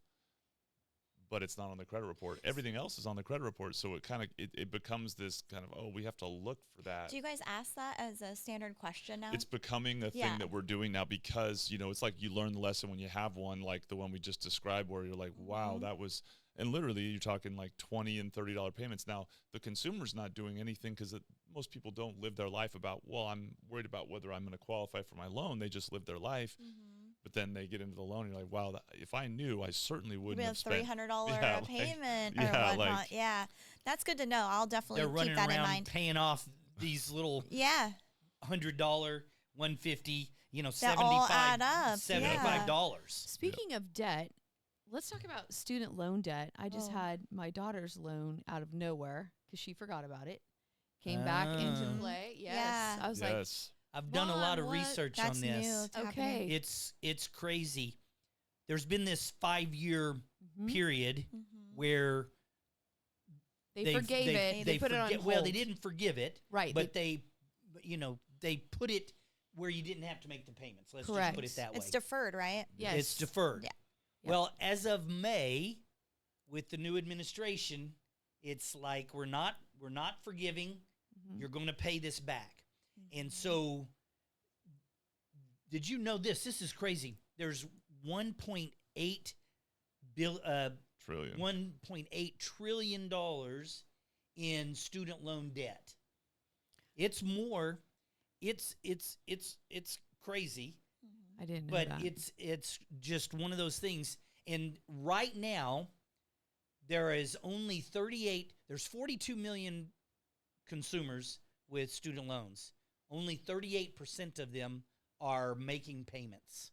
B: but it's not on the credit report. Everything else is on the credit report. So it becomes this kind of, we have to look for that.
D: Do you guys ask that as a standard question now?
B: It's becoming a thing that we're doing now because, it's like you learn the lesson when you have one, like the one we just described, where you're like, wow, that was, and literally you're talking like $20 and $30 payments. Now, the consumer's not doing anything because most people don't live their life about, well, I'm worried about whether I'm going to qualify for my loan. They just live their life. But then they get into the loan, and you're like, wow, if I knew, I certainly wouldn't have spent
D: $300 payment or whatnot. That's good to know. I'll definitely keep that in mind.
C: Paying off these little $100, $150,
D: that all add up.
C: $75.
A: Speaking of debt, let's talk about student loan debt. I just had my daughter's loan out of nowhere because she forgot about it. came back into
C: Ah.
A: play. Yes.
D: Yeah.
A: I was like,
B: Yes.
C: I've done a lot of
A: What?
C: research
D: That's
C: on this.
D: new. It's
A: Okay.
D: happening.
C: It's crazy. There's been this 5-year
A: Mhm.
C: period
D: Mhm.
C: where
A: they forgave it. They put it on hold.
C: Well, they didn't forgive it,
A: Right.
C: but they put it where you didn't have to make the payments. Let's just
A: Correct.
C: put it that way.
D: It's deferred, right?
A: Yes.
C: It's deferred.
D: Yeah.
A: Yeah.
C: Well, as of May, with the new administration, it's like we're not forgiving.
A: Mhm.
C: You're going to pay this back. And
D: Mhm.
C: so, did you know this? This is crazy. There's 1.8
B: Trillion.
C: $1.8 trillion in student loan debt. It's more. It's crazy,
A: I didn't know
C: but
A: that.
C: it's just one of those things. And right now, there's 42 million consumers with student loans. Only 38% of them are making payments.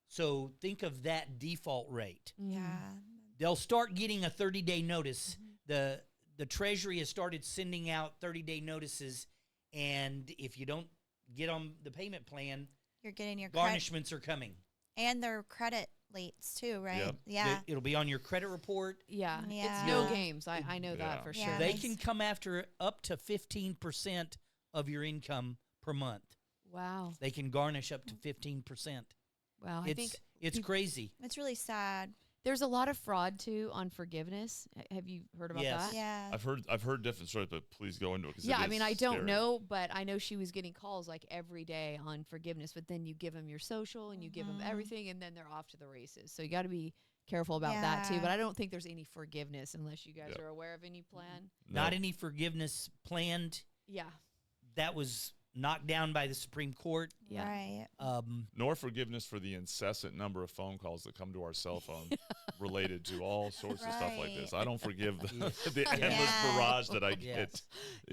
C: So think of that default rate.
A: Mhm.
D: Yeah.
C: They'll start getting a 30-day notice.
A: Mm-hmm.
C: The Treasury has started sending out 30-day notices, and if you don't get on the payment plan,
D: You're getting your credit
C: garnishments are coming.
D: and their credit lates too, right?
B: Yep.
D: Yeah.
C: It'll be on your credit report.
A: Yeah.
D: Yeah.
A: It's no games. I know
B: Yeah.
A: that for
D: Yeah.
A: sure.
C: They
D: Nice.
C: can come after up to 15% of your income per month.
A: Wow.
C: They can garnish up to 15%.
A: Wow. I think
C: It's
A: peop-
C: crazy.
D: It's really sad.
A: there's a lot of fraud too on forgiveness. Have you heard about
C: Yes.
A: that?
D: Yeah.
B: I've heard different stories, but please go into it. 'Cause
A: Yeah,
B: it
A: I mean,
B: is
A: I don't
B: scary.
A: know, but I know she was getting calls like every day on forgiveness. But then you give them your social and you give them
D: Mhm.
A: everything, and then they're off to the races. So you got to be careful about that too.
D: Yeah.
A: But I don't think there's any forgiveness unless you guys
B: Yep.
A: are aware of any plan.
C: Not
B: No.
C: any forgiveness planned.
A: Yeah,
C: That was knocked down by the Supreme Court.
A: yeah.
D: Right.
B: Nor forgiveness for the incessant number of phone calls that come to our cell phone related to all sorts of stuff like this.
D: Right.
B: I don't forgive the,
C: Yes.
B: the endless
D: Yeah.
B: barrage that I
C: Yes.
B: get.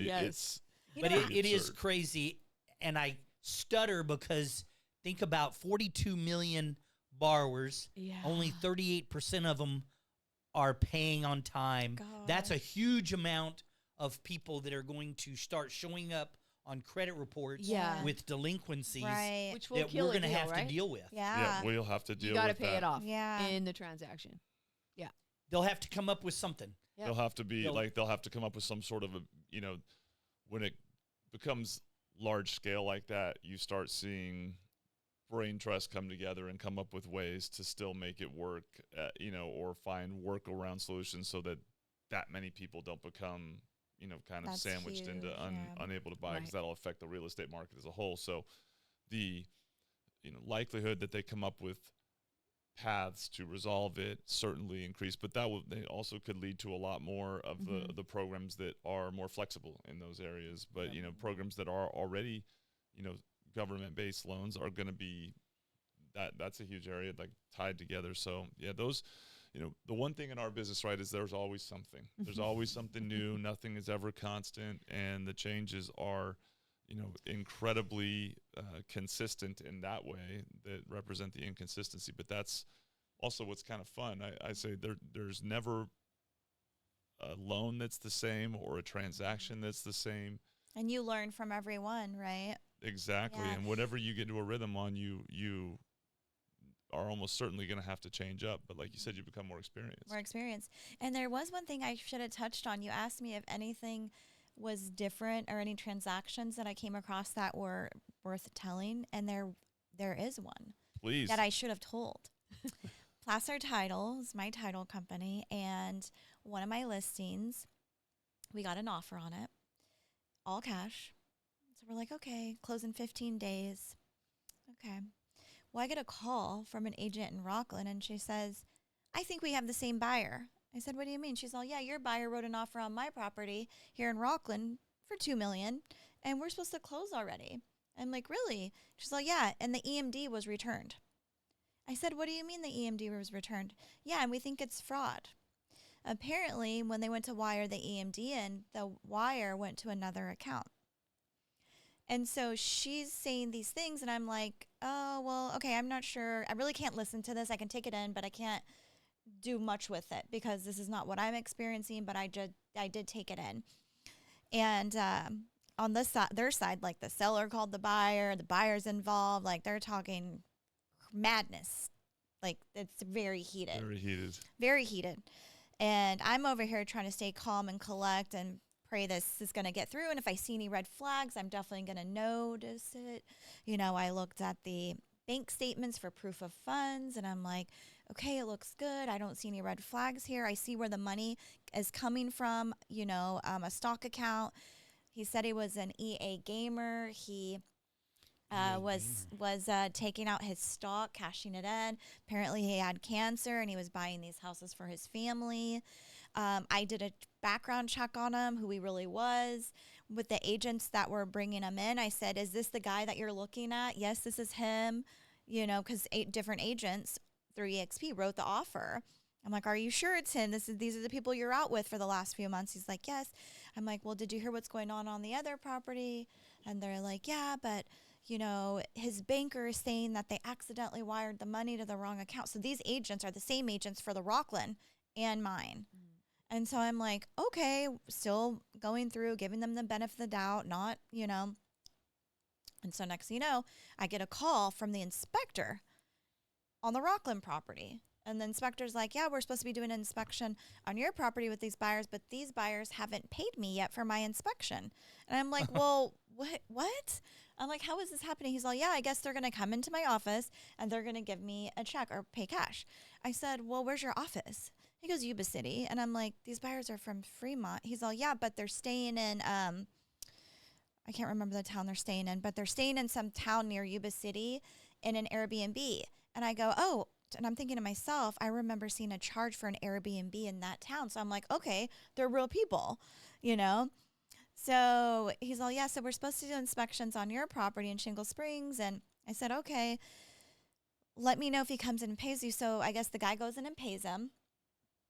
A: Yes.
B: It's
D: You
C: But
D: know,
C: it is
B: absurd.
C: crazy, and I stutter because think about 42 million borrowers.
A: Yeah.
C: Only 38% of them are paying on time. That's a
D: Gosh.
C: huge amount of people that are going to start showing up on credit reports
A: Yeah.
C: with delinquencies
D: right.
A: Which will
C: that
A: kill
C: we're
A: a
C: going to
A: deal,
C: have
A: right?
C: to deal with.
D: Yeah.
B: we'll have to deal
A: You got to
B: with
A: pay
B: that.
A: it off
D: Yeah.
A: in the transaction.
C: They'll have to come up with something.
A: Yep.
B: They'll have to be
C: They'll-
B: they'll have to come up with some sort of a, when it becomes large scale like that, you start seeing brain trust come together and come up with ways to still make it work, or find workaround solutions so that many people don't become, kind of
D: That's
B: sandwiched into
D: huge, yeah.
B: unable to buy, because
A: Right.
B: that'll affect the real estate market as a whole. So the, likelihood that they come up with paths to resolve it certainly increase, but they also could lead to a lot more of
A: Mhm.
B: the programs that are more flexible in those areas. But
C: Yeah.
B: programs that are already, government-based loans are going to be that's a huge area, like, tied together. So yeah, those, the one thing in our business, right, is there's always something. There's always something new. Nothing is ever constant, and the changes are, incredibly consistent in that way that represent the inconsistency. But that's also what's kind of fun. I say there's never a loan that's the same or a transaction that's the same.
D: And you learn from everyone, right?
B: Exactly.
D: Yeah.
B: And whatever you get into a rhythm on, you are almost certainly going to have to change up. But like you said, you become more experienced.
D: More experience. And there was one thing I should have touched on. You asked me if anything was different or any transactions that I came across that were worth telling, and there is one
B: Please.
D: that I should have told. Placer Title is my title company, and one of my listings, we got an offer on it, all cash. So we're like, okay, close in 15 days. Okay. Well, I get a call from an agent in Rockland, and she says, I think we have the same buyer. I said, what do you mean? She's all, yeah, your buyer wrote an offer on my property here in Rockland for $2 million, and we're supposed to close already. I'm like, really? She's like, yeah, and the EMD was returned. I said, what do you mean the EMD was returned? Yeah, and we think it's fraud. Apparently, when they went to wire the EMD in, the wire went to another account. And so she's saying these things, and I'm like, oh, well, okay, I'm not sure. I really can't listen to this. I can take it in, but I can't do much with it because this is not what I'm experiencing, but I did take it in. And on this side, their side, like the seller called the buyer's involved, like they're talking madness. Like it's very heated.
B: Very heated.
D: Very heated. And I'm over here trying to stay calm and collect and pray this is going to get through. And if I see any red flags, I'm definitely going to notice it. You know, I looked at the bank statements for proof of funds and I'm like, okay, it looks good. I don't see any red flags here. I see where the money is coming from, you know, a stock account. He said he was an EA gamer. He was taking out his stock, cashing it in. Apparently he had cancer and he was buying these houses for his family. I did a background check on him, who he really was. With the agents that were bringing him in, I said, is this the guy that you're looking at? Yes, this is him, you know, because 8 different agents through EXP wrote the offer. I'm like, are you sure it's him? These are the people you're out with for the last few months. He's like, yes. I'm like, well, did you hear what's going on the other property? And they're like, yeah, but you know, his banker is saying that they accidentally wired the money to the wrong account. So these agents are the same agents for the Rockland and mine. And so I'm like, okay, still going through, giving them the benefit of the doubt, not, you know. And so next thing you know, I get a call from the inspector on the Rockland property. And the inspector's like, yeah, we're supposed to be doing an inspection on your property with these buyers, but these buyers haven't paid me yet for my inspection. And I'm like, well, what? I'm like, how is this happening? He's like, yeah, I guess they're going to come into my office and they're going to give me a check or pay cash. I said, well, where's your office? He goes, Yuba City. And I'm like, these buyers are from Fremont. He's all, yeah, but they're staying in, I can't remember the town they're staying in, but they're staying in some town near Yuba City in an Airbnb. And I go, oh, and I'm thinking to myself, I remember seeing a charge for an Airbnb in that town. So I'm like, okay, they're real people, you know? So he's all, yeah, so we're supposed to do inspections on your property in Shingle Springs. And I said, okay, let me know if he comes in and pays you. So I guess the guy goes in and pays him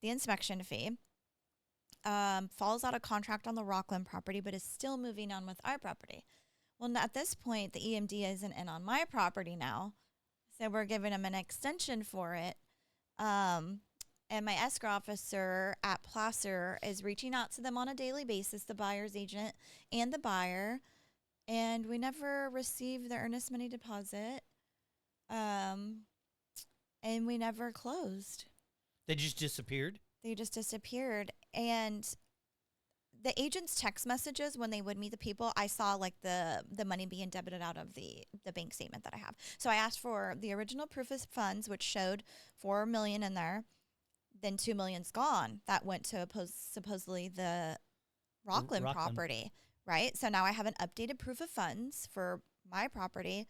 D: the inspection fee, falls out of contract on the Rockland property, but is still moving on with our property. Well, at this point, the EMD isn't in on my property now. So we're giving him an extension for it. And my escrow officer at Placer is reaching out to them on a daily basis, the buyer's agent and the buyer. And we never received the earnest money deposit. And we never closed.
C: They just disappeared?
D: They just disappeared. And the agent's text messages, when they would meet the people, I saw like the money being debited out of the bank statement that I have. So I asked for the original proof of funds, which showed $4 million in there. Then $2 million's gone. That went to supposedly the Rockland property, right? So now I have an updated proof of funds for my property,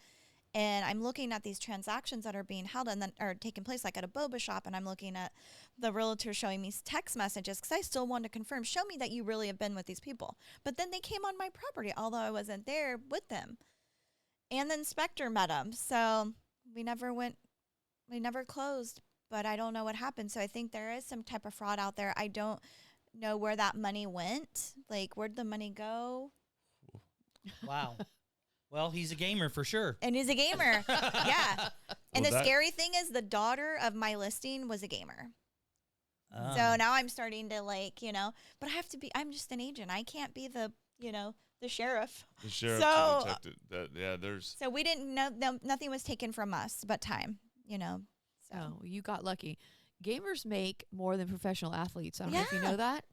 D: and I'm looking at these transactions that are being held and then are taking place, like at a boba shop, and I'm looking at the realtor showing me text messages because I still want to confirm, show me that you really have been with these people. But then they came on my property, although I wasn't there with them, and the inspector met them. So we never closed. But I don't know what happened. So I think there is some type of fraud out there. I don't know where that money went. Like, where'd the money go?
C: Wow. Well, he's a gamer for sure.
D: And he's a gamer. Yeah. And the scary thing is the daughter of my listing was a gamer.
C: Oh.
D: So now I'm starting to but I'm just an agent. I can't be the sheriff.
B: The sheriff
D: so,
B: detected that.
D: So we didn't know, nothing was taken from us but time, So.
A: Oh, you got lucky. Gamers make more than professional athletes. I don't know if you know that.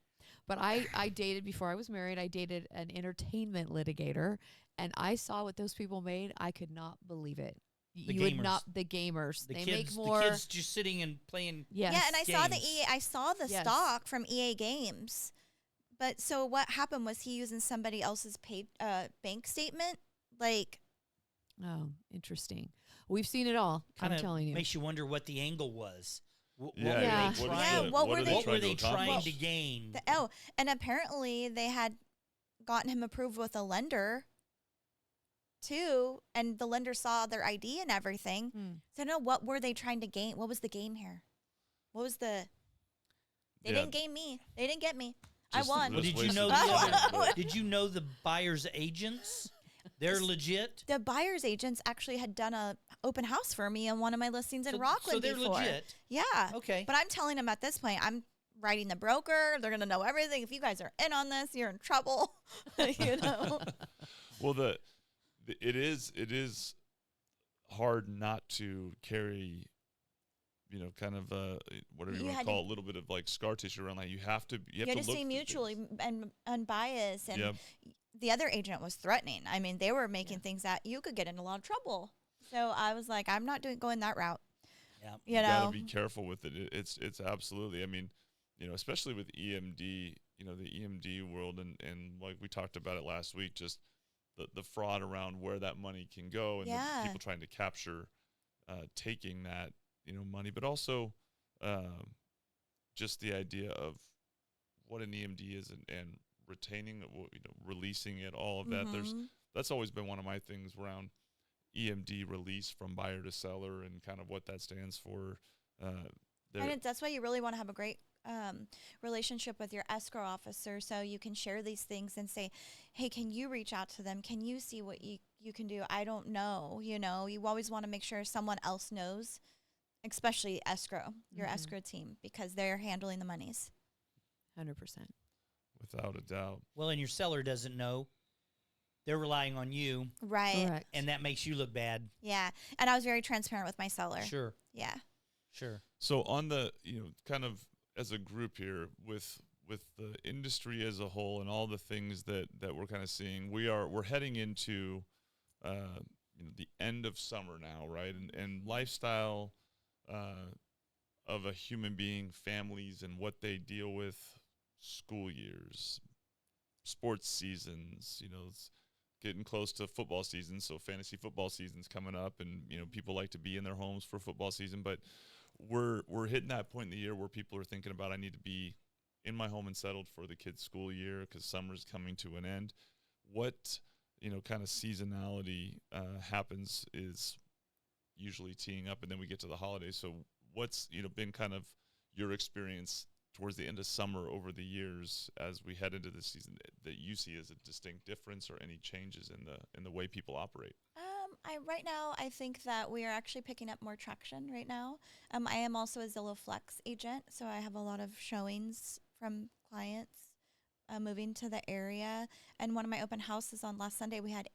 A: But I dated, before I was married, I dated an entertainment litigator, and I saw what those people made. I could not believe it.
C: The
A: gamers.
C: The
A: they
C: kids,
A: make more.
C: The kids just sitting and playing.
A: Yes.
D: Yeah, and I
C: games.
D: saw the stock from EA Games. But so what happened was he using somebody else's paid bank statement, like.
A: Oh, interesting. We've seen it all. I'm telling you.
C: Makes you wonder what the angle was. What were they trying to gain?
D: And apparently they had gotten him approved with a lender too, and the lender saw their ID and everything. So no, what were they trying to gain? What was the game here? What was the? They didn't gain me. They didn't get me. I won.
C: Well, did you know the buyer's agents? They're legit.
D: The buyer's agents actually had done a open house for me on one of my listings in Rockland before.
C: So they're legit.
D: Yeah.
C: Okay.
D: But I'm telling them at this point, I'm writing the broker. They're going to know everything. If you guys are in on this, you're in trouble. You know?
B: Well, it is hard not to carry, kind of whatever you
D: You
B: want to
D: had
B: call
D: to-
B: it, a little bit of like scar tissue around that. You have to
D: You had to
B: look
D: stay
B: for
D: mutually
B: things.
D: and unbiased. And
B: Yep.
D: the other agent was threatening. I mean, they were making
A: Yeah.
D: things that you could get in a lot of trouble. So I was like, I'm not going that route.
C: Yeah.
D: You
B: You got
D: know?
B: to be careful with it. It's absolutely. I mean, especially with EMD, the EMD world, and like we talked about it last week, just the fraud around where that money can go, and
D: Yeah.
B: the people trying to capture, taking that money, but also just the idea of what an EMD is and retaining it, releasing it, all of that.
D: Mhm.
B: That's always been one of my things around EMD, release from buyer to seller, and kind of what that stands for.
D: And that's why you really want to have a great relationship with your escrow officer, so you can share these things and say, hey, can you reach out to them? Can you see what you can do? I don't know. You always want to make sure someone else knows, especially escrow, your
A: Mhm.
D: escrow team, because they're handling the monies.
A: 100%.
B: without a doubt.
C: Well, and your seller doesn't know. They're relying on you,
D: Right.
A: Correct.
C: and that makes you look bad.
D: Yeah. And I was very transparent with my seller.
C: Sure,
D: Yeah.
C: sure.
B: So on the kind of as a group here with the industry as a whole and all the things that we're kind of seeing, we're heading into the end of summer now, right? And lifestyle of a human being, families, and what they deal with, school years, sports seasons. It's getting close to football season, so fantasy football season's coming up, and people like to be in their homes for football season, but we're hitting that point in the year where people are thinking about, I need to be in my home and settled for the kids' school year because summer's coming to an end. What kind of seasonality happens is usually teeing up, and then we get to the holidays. So what's been kind of your experience towards the end of summer over the years as we head into the season that you see as a distinct difference, or any changes in the way people operate?
D: Right now, I think that we are actually picking up more traction right now. I am also a Zillow Flex agent, so I have a lot of showings from clients moving to the area. And one of my open houses on last Sunday, we had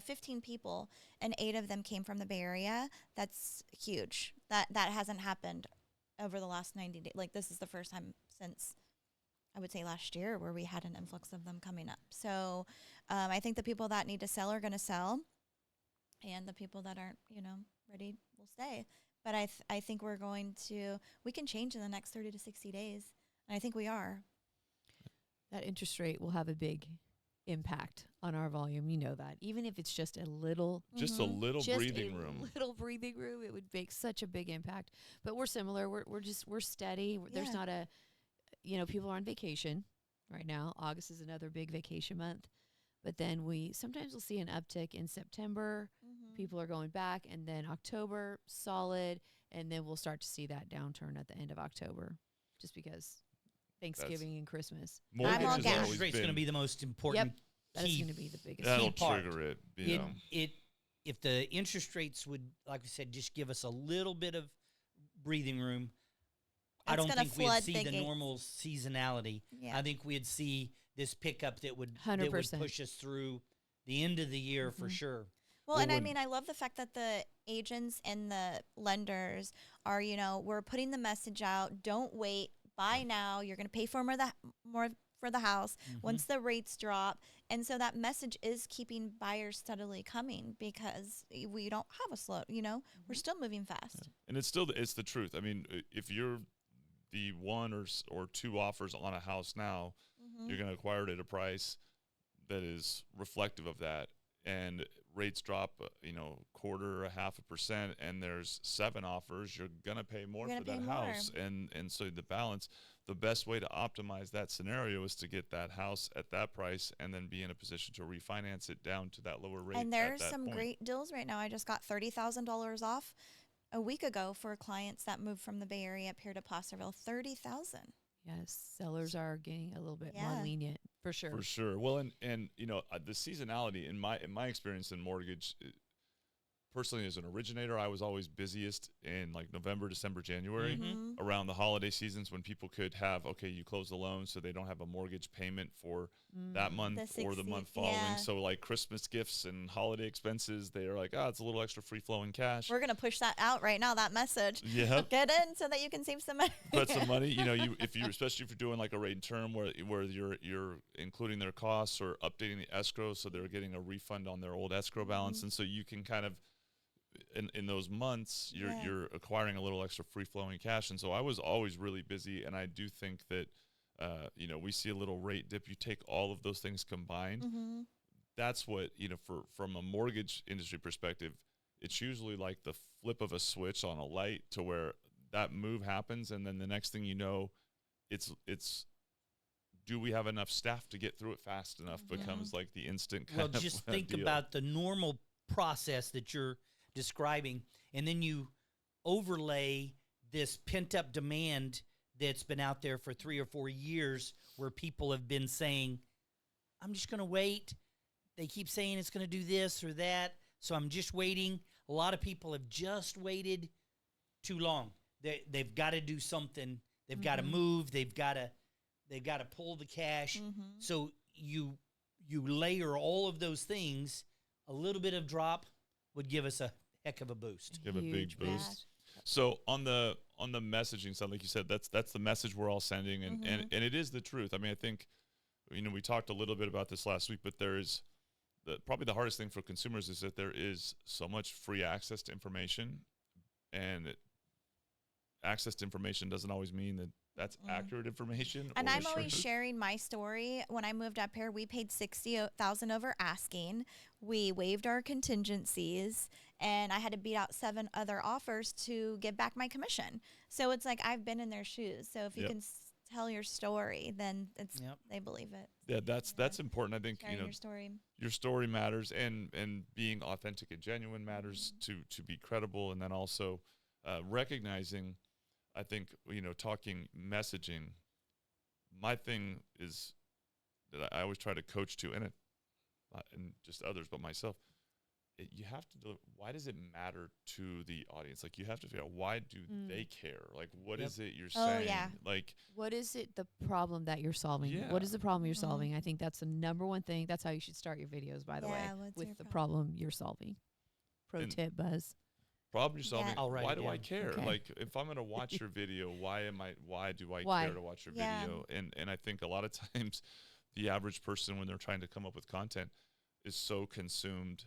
D: 15 people, and 8 of them came from the Bay Area. That's huge. That hasn't happened over the last 90 days. Like, this is the first time since, I would say, last year where we had an influx of them coming up. So I think the people that need to sell are going to sell, and the people that aren't, ready will stay. But I think we can change in the next 30 to 60 days. And I think we are.
A: That interest rate will have a big impact on our volume. You know that. Even if it's just a little
B: Just a little
A: just
B: breathing
A: a
B: room.
A: little breathing room, it would make such a big impact. But we're similar. We're steady. There's
D: Yeah.
A: not people are on vacation right now. August is another big vacation month. But then sometimes we'll see an uptick in September. People are going back, and then October solid, and then we'll start to see that downturn at the end of October, just because Thanksgiving and Christmas.
B: Mortgage
D: all
B: has
D: gas.
B: always
C: Interest rate's going to
B: been-
C: be the most important
A: That is
C: key.
A: going to be the biggest.
B: that'll
C: key part.
B: trigger it.
C: If the interest rates would, like we said, just give us a little bit of breathing room, I
D: It's
C: don't
D: gonna
C: think we'd
D: flood
C: see
D: the
C: the
D: gates.
C: normal seasonality.
D: Yeah.
C: I think we'd see this pickup that would
A: 100%.
C: push us through the end of the year for sure.
D: Well,
B: Well,
D: and I
B: when-
D: mean, I love the fact that the agents and the lenders are, we're putting the message out. Don't wait. Buy now. You're going to pay for more for the house once the rates drop. And so that message is keeping buyers steadily coming, because we don't have a slow, we're still moving fast.
B: And it's the truth. I mean, if you're the one or two offers on a house now, you're going to acquire it at a price that is reflective of that. And rates drop, quarter, 0.5%, and there's 7 offers, you're going to pay more
D: You're
B: for
D: gonna
B: that
D: pay more.
B: house. And so the best way to optimize that scenario is to get that house at that price and then be in a position to refinance it down to that lower rate.
D: And
B: at
D: there's
B: that
D: some
B: point.
D: great deals right now. I just got $30,000 off a week ago for clients that moved from the Bay Area up here to Placerville. $30,000.
A: Yes, sellers are getting a little bit
D: Yeah.
A: more lenient for sure.
B: For sure. Well, and the seasonality in my experience in mortgage, personally, as an originator, I was always busiest in like November, December, January,
D: Mm-hmm.
B: around the holiday seasons when people could have, okay, you close the loan so they don't have a mortgage payment for that month
D: The
B: or the
D: 60
B: month following.
D: yeah.
B: So like Christmas gifts and holiday expenses, they're like, it's a little extra free flowing cash.
D: We're gonna push that out right now. That message.
B: Yep.
D: Get in so that you can save some money.
B: Put some money, if you, especially if you're doing like a rate and term where you're including their costs or updating the escrow, so they're getting a refund on their old escrow balance, and so you can kind of in those months you're acquiring a little extra free flowing cash. And so I was always really busy, and I do think that we see a little rate dip. You take all of those things combined, that's what from a mortgage industry perspective, it's usually like the flip of a switch on a light to where that move happens, and then the next thing you know, it's do we have enough staff to get through it fast enough becomes like the instant kind
C: Well,
B: of
C: just think
B: deal.
C: about the normal process that you're describing, and then you overlay this pent-up demand that's been out there for 3 or 4 years, where people have been saying, I'm just going to wait. They keep saying it's going to do this or that, so I'm just waiting. A lot of people have just waited too long. They've got to do something. They've got to move. They've got to pull the cash. So you layer all of those things. A little bit of drop would give us a heck of a boost.
B: Give a big
A: Huge
B: boost. So on the messaging side, like you said, that's the message we're all sending, and it is the truth. I mean, I think we talked a little bit about this last week, but there is probably the hardest thing for consumers is that there is so much free access to information, and access to information doesn't always mean that that's accurate information.
D: And
B: or
D: I'm
B: the
D: always
B: truth.
D: sharing my story. When I moved up here, we paid $60,000 over asking. We waived our contingencies, and I had to beat out 7 other offers to give back my commission. So it's like I've been in their shoes. So if you can tell your story, then they believe it.
B: Yeah, that's important. I think
D: Sharing your story.
B: your story matters, and being authentic and genuine matters to be credible, and then also recognizing. I think talking messaging. My thing is that I always try to coach to, and just others, but myself. You have to. Why does it matter to the audience? Like, you have to figure out, why do they care? Like, what is it you're saying?
D: Yeah.
B: Like,
A: What is it, the problem that you're solving?
B: Yeah.
A: What is the problem you're solving? I think that's the number one thing. That's how you should start your videos, by the way,
D: what's
A: with
D: your
A: the problem you're solving. Pro
B: And-
A: tip, Buzz.
B: problem you're solving.
C: I'll write
B: Why
C: it
B: do I
C: down.
B: care?
A: Okay.
B: Like, if I'm going to watch your video, why do I
A: Why?
B: care to watch your
D: Yeah.
B: video? And I think a lot of times the average person, when they're trying to come up with content, is so consumed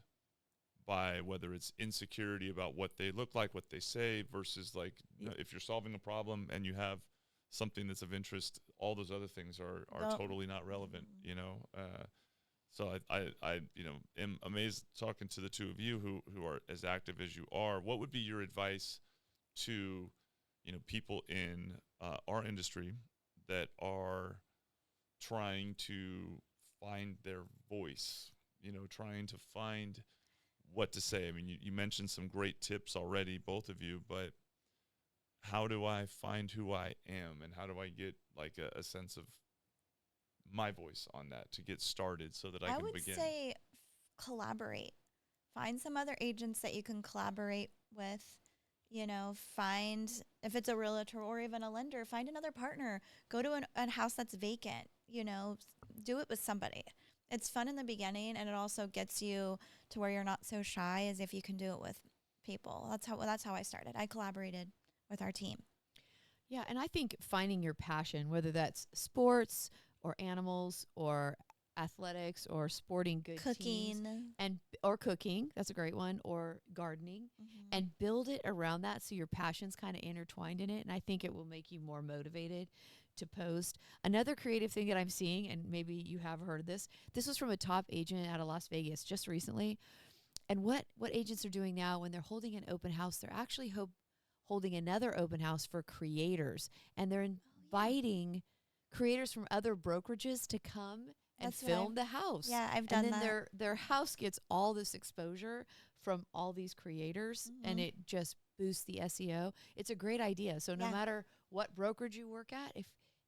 B: by whether it's insecurity about what they look like, what they say, versus like if you're solving a problem and you have something that's of interest, all those other things are totally not relevant, So I am amazed talking to the two of you who are as active as you are. What would be your advice to people in our industry that are trying to find their voice, trying to find what to say? I mean, you mentioned some great tips already, both of you, but how do I find who I am, and how do I get like a sense of my voice on that to get started so that I can
D: would
B: begin?
D: say collaborate. Find some other agents that you can collaborate with. Find, if it's a realtor or even a lender, find another partner. Go to a house that's vacant. Do it with somebody. It's fun in the beginning, and it also gets you to where you're not so shy as if you can do it with people. That's how I started. I collaborated with our team.
A: Yeah, and I think finding your passion, whether that's sports or animals or athletics or sporting good teams,
D: Cooking.
A: or cooking, that's a great one, or gardening, and build it around that so your passion's kind of intertwined in it, and I think it will make you more motivated to post. Another creative thing that I'm seeing, and maybe you have heard this was from a top agent out of Las Vegas just recently, and what agents are doing now when they're holding an open house, they're actually holding another open house for creators, and they're inviting creators from other brokerages to come and
D: That's what
A: film the house.
D: Yeah, I've done
A: and then
D: that.
A: their house gets all this exposure from all these creators, and it just boosts the SEO. It's a great idea. So no
D: Yeah.
A: matter what brokerage you work at,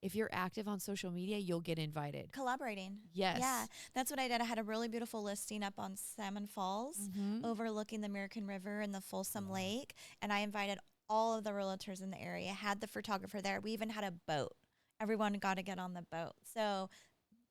A: if you're active on social media, you'll get invited.
D: Collaborating.
A: Yes.
D: Yeah, that's what I did. I had a really beautiful listing up on Salmon Falls, overlooking the American River and the Folsom Lake, and I invited all of the realtors in the area. Had the photographer there. We even had a boat. Everyone got to get on the boat. So,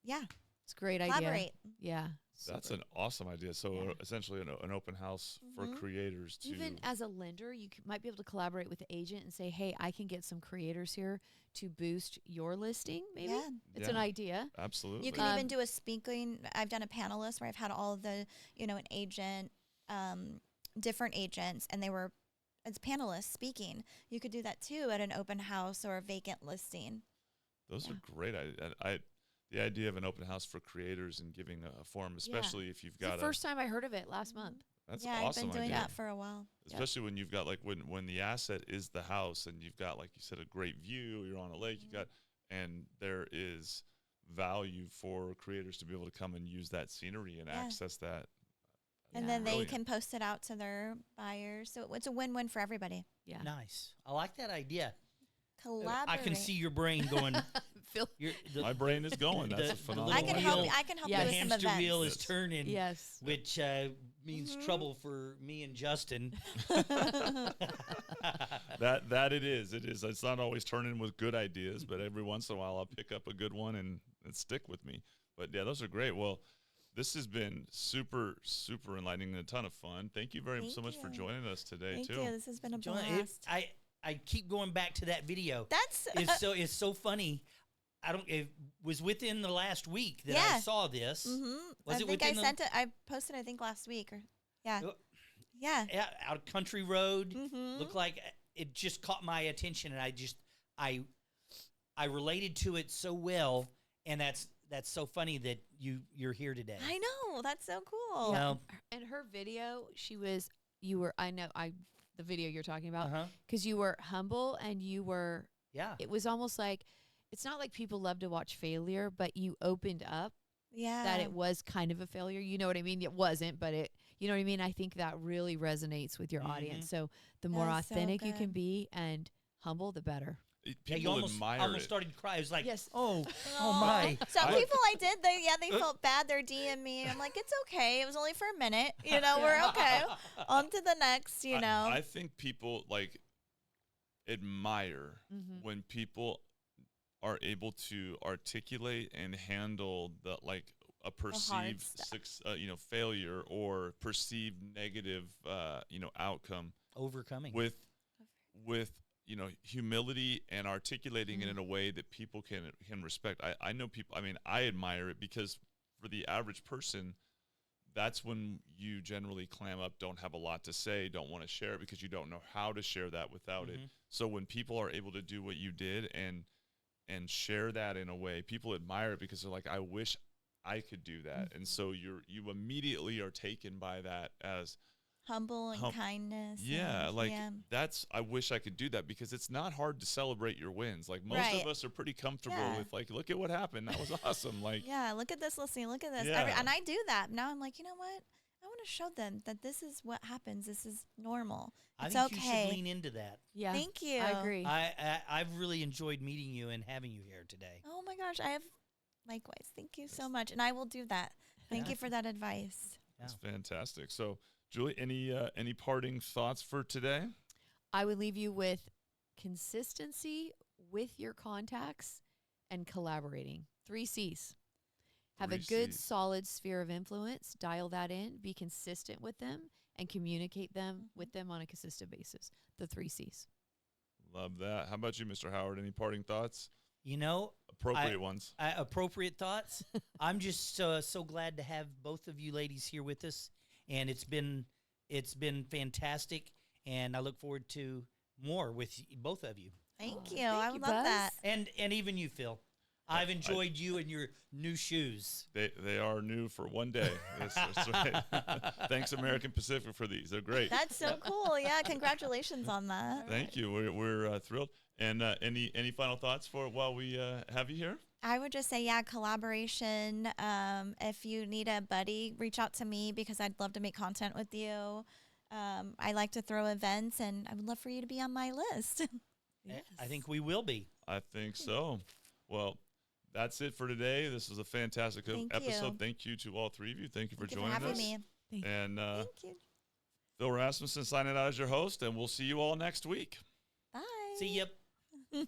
D: yeah,
A: It's a great idea.
D: collaborate.
A: Yeah.
B: That's
A: super.
B: an awesome idea. So
A: Yeah.
B: essentially an open house for creators to
A: Even as a lender, you might be able to collaborate with the agent and say, hey, I can get some creators here to boost your listing, maybe.
D: Yeah.
A: It's an idea.
B: Absolutely.
D: You can even do a speaking. I've done a panelist where I've had all of the, an agent, different agents, and they were as panelists speaking. You could do that too at an open house or a vacant listing.
B: Those are great. The idea of an open house for creators and giving a forum, especially if you've
A: It's
B: got
A: the first time I heard of it last month.
B: that's
D: Yeah,
B: awesome
D: I've been doing
B: idea.
D: that for a while.
B: Especially when you've got like when the asset is the house and you've got, like you said, a great view, you're on a lake, you got, and there is value for creators to be able to come and use that scenery and access that.
D: And then they
B: Brilliant.
D: can post it out to their buyers. So it's a win-win for everybody.
A: Yeah.
C: Nice. I like that idea.
D: Collaborate.
C: I can see your brain going.
A: Phil.
B: My brain is going. That's a
C: the
B: phenomenal.
D: I can
C: the
D: help
C: wheel-
D: you. I can help
A: Yeah,
D: you
C: The
D: with some
C: hamster
D: events.
C: wheel is
B: Yes.
C: turning.
A: Yes.
C: Which means trouble for me and Justin.
B: That it is. It is. It's not always turning with good ideas, but every once in a while I'll pick up a good one and stick with me. But yeah, those are great. Well, this has been super, super enlightening and a ton of fun. Thank you very
D: Thank
B: so much for
D: you.
B: joining us today
D: Thank
B: too.
D: you. This has been a
C: Joanna,
D: blast.
C: I keep going back to that video.
D: That's
C: It's so funny. It was within the last week that
D: Yeah.
C: I saw this. Was
D: I
C: it
D: think I
C: within the-
D: sent it. I posted, I think, last week. Or yeah,
C: Uh,
D: yeah.
C: Yeah, out of country road.
D: Mm-hmm.
C: Looked like it just caught my attention, and I related to it so well, and that's so funny that you're here today.
D: I know. That's so cool.
C: Yeah.
A: And her video, the video you're talking about,
C: Uh-huh.
A: because you were humble and
C: Yeah.
A: it was almost like, it's not like people love to watch failure, but you opened up
D: Yeah.
A: that it was kind of a failure. You know what I mean? It wasn't, but you know what I mean? I think that really resonates with your audience. So the more
D: That is so
A: authentic you can
D: good.
A: be and humble, the better.
C: Yeah,
B: People
C: you almost
B: admire it.
C: started to cry. It was like,
A: Yes.
C: oh
D: Aw.
C: my.
D: Some people I did, they felt bad. They're DMing me. I'm like, it's okay. It was only for a minute. We're okay. On to the next,
B: I think people admire
A: Mm-hmm.
B: when people are able to articulate and handle a perceived failure or perceived negative outcome
C: Overcoming.
B: with humility and articulating it in a way that people can respect. I know people. I mean, I admire it because for the average person, that's when you generally clam up, don't have a lot to say, don't want to share it because you don't know how to share that without it. So when people are able to do what you did and share that in a way, people admire it because they're like, I wish I could do that. And so you immediately are taken by that as
D: humble and kindness.
B: yeah,
D: and,
B: that's, I wish I could do that because it's not hard to celebrate your wins. Like most
D: Right.
B: of us are pretty comfortable
D: Yeah.
B: with look at what happened. That was awesome.
D: yeah, look at this listing. Look at this.
B: Yeah.
D: And I do that. Now I'm like, you know what? I want to show them that this is what happens. This is normal.
C: I
D: It's
C: think
D: okay.
C: you should lean into that.
A: Yeah.
D: Thank you.
A: I agree.
C: I've really enjoyed meeting you and having you here today.
D: Oh my gosh, I have likewise. Thank you so much. And I will do that. Thank you for that advice.
B: That's fantastic. So Julie, any parting thoughts for today?
A: I would leave you with consistency with your contacts and collaborating. 3 C's. Have a
B: 3
A: good,
B: Cs.
A: solid sphere of influence. Dial that in. Be consistent with them and communicate them with them on a consistent basis. The 3 C's.
B: Love that. How about you, Mr. Howard? Any parting thoughts?
C: Appropriate
B: ones.
C: Appropriate thoughts. I'm just so glad to have both of you ladies here with us, and it's been fantastic, and I look forward to more with both of you,
D: Thank you.
A: Thank
D: I
A: you,
D: would love
A: Buzz.
D: that.
C: and even you, Phil. I've enjoyed you and your new shoes.
B: They are new for one day. That's right. Thanks, American Pacific, for these. They're great.
D: That's so cool. Yeah, congratulations on that.
B: Thank you. We're thrilled. And any final thoughts for while we have you here?
D: I would just say, yeah, collaboration. If you need a buddy, reach out to me because I'd love to make content with you. I like to throw events, and I would love for you to be on my list.
C: I think we will be.
B: I think so. Well, that's it for today. This was a fantastic
D: Thank
B: episode.
D: you.
B: Thank you to all three of you. Thank you for
D: Thank you
B: joining
D: for having
B: us.
D: me.
A: Thank you.
B: And
D: Thank you.
B: Phil Rasmussen signing out as your host, and we'll see you all next week.
D: Bye.
C: See ya.
D: Woo!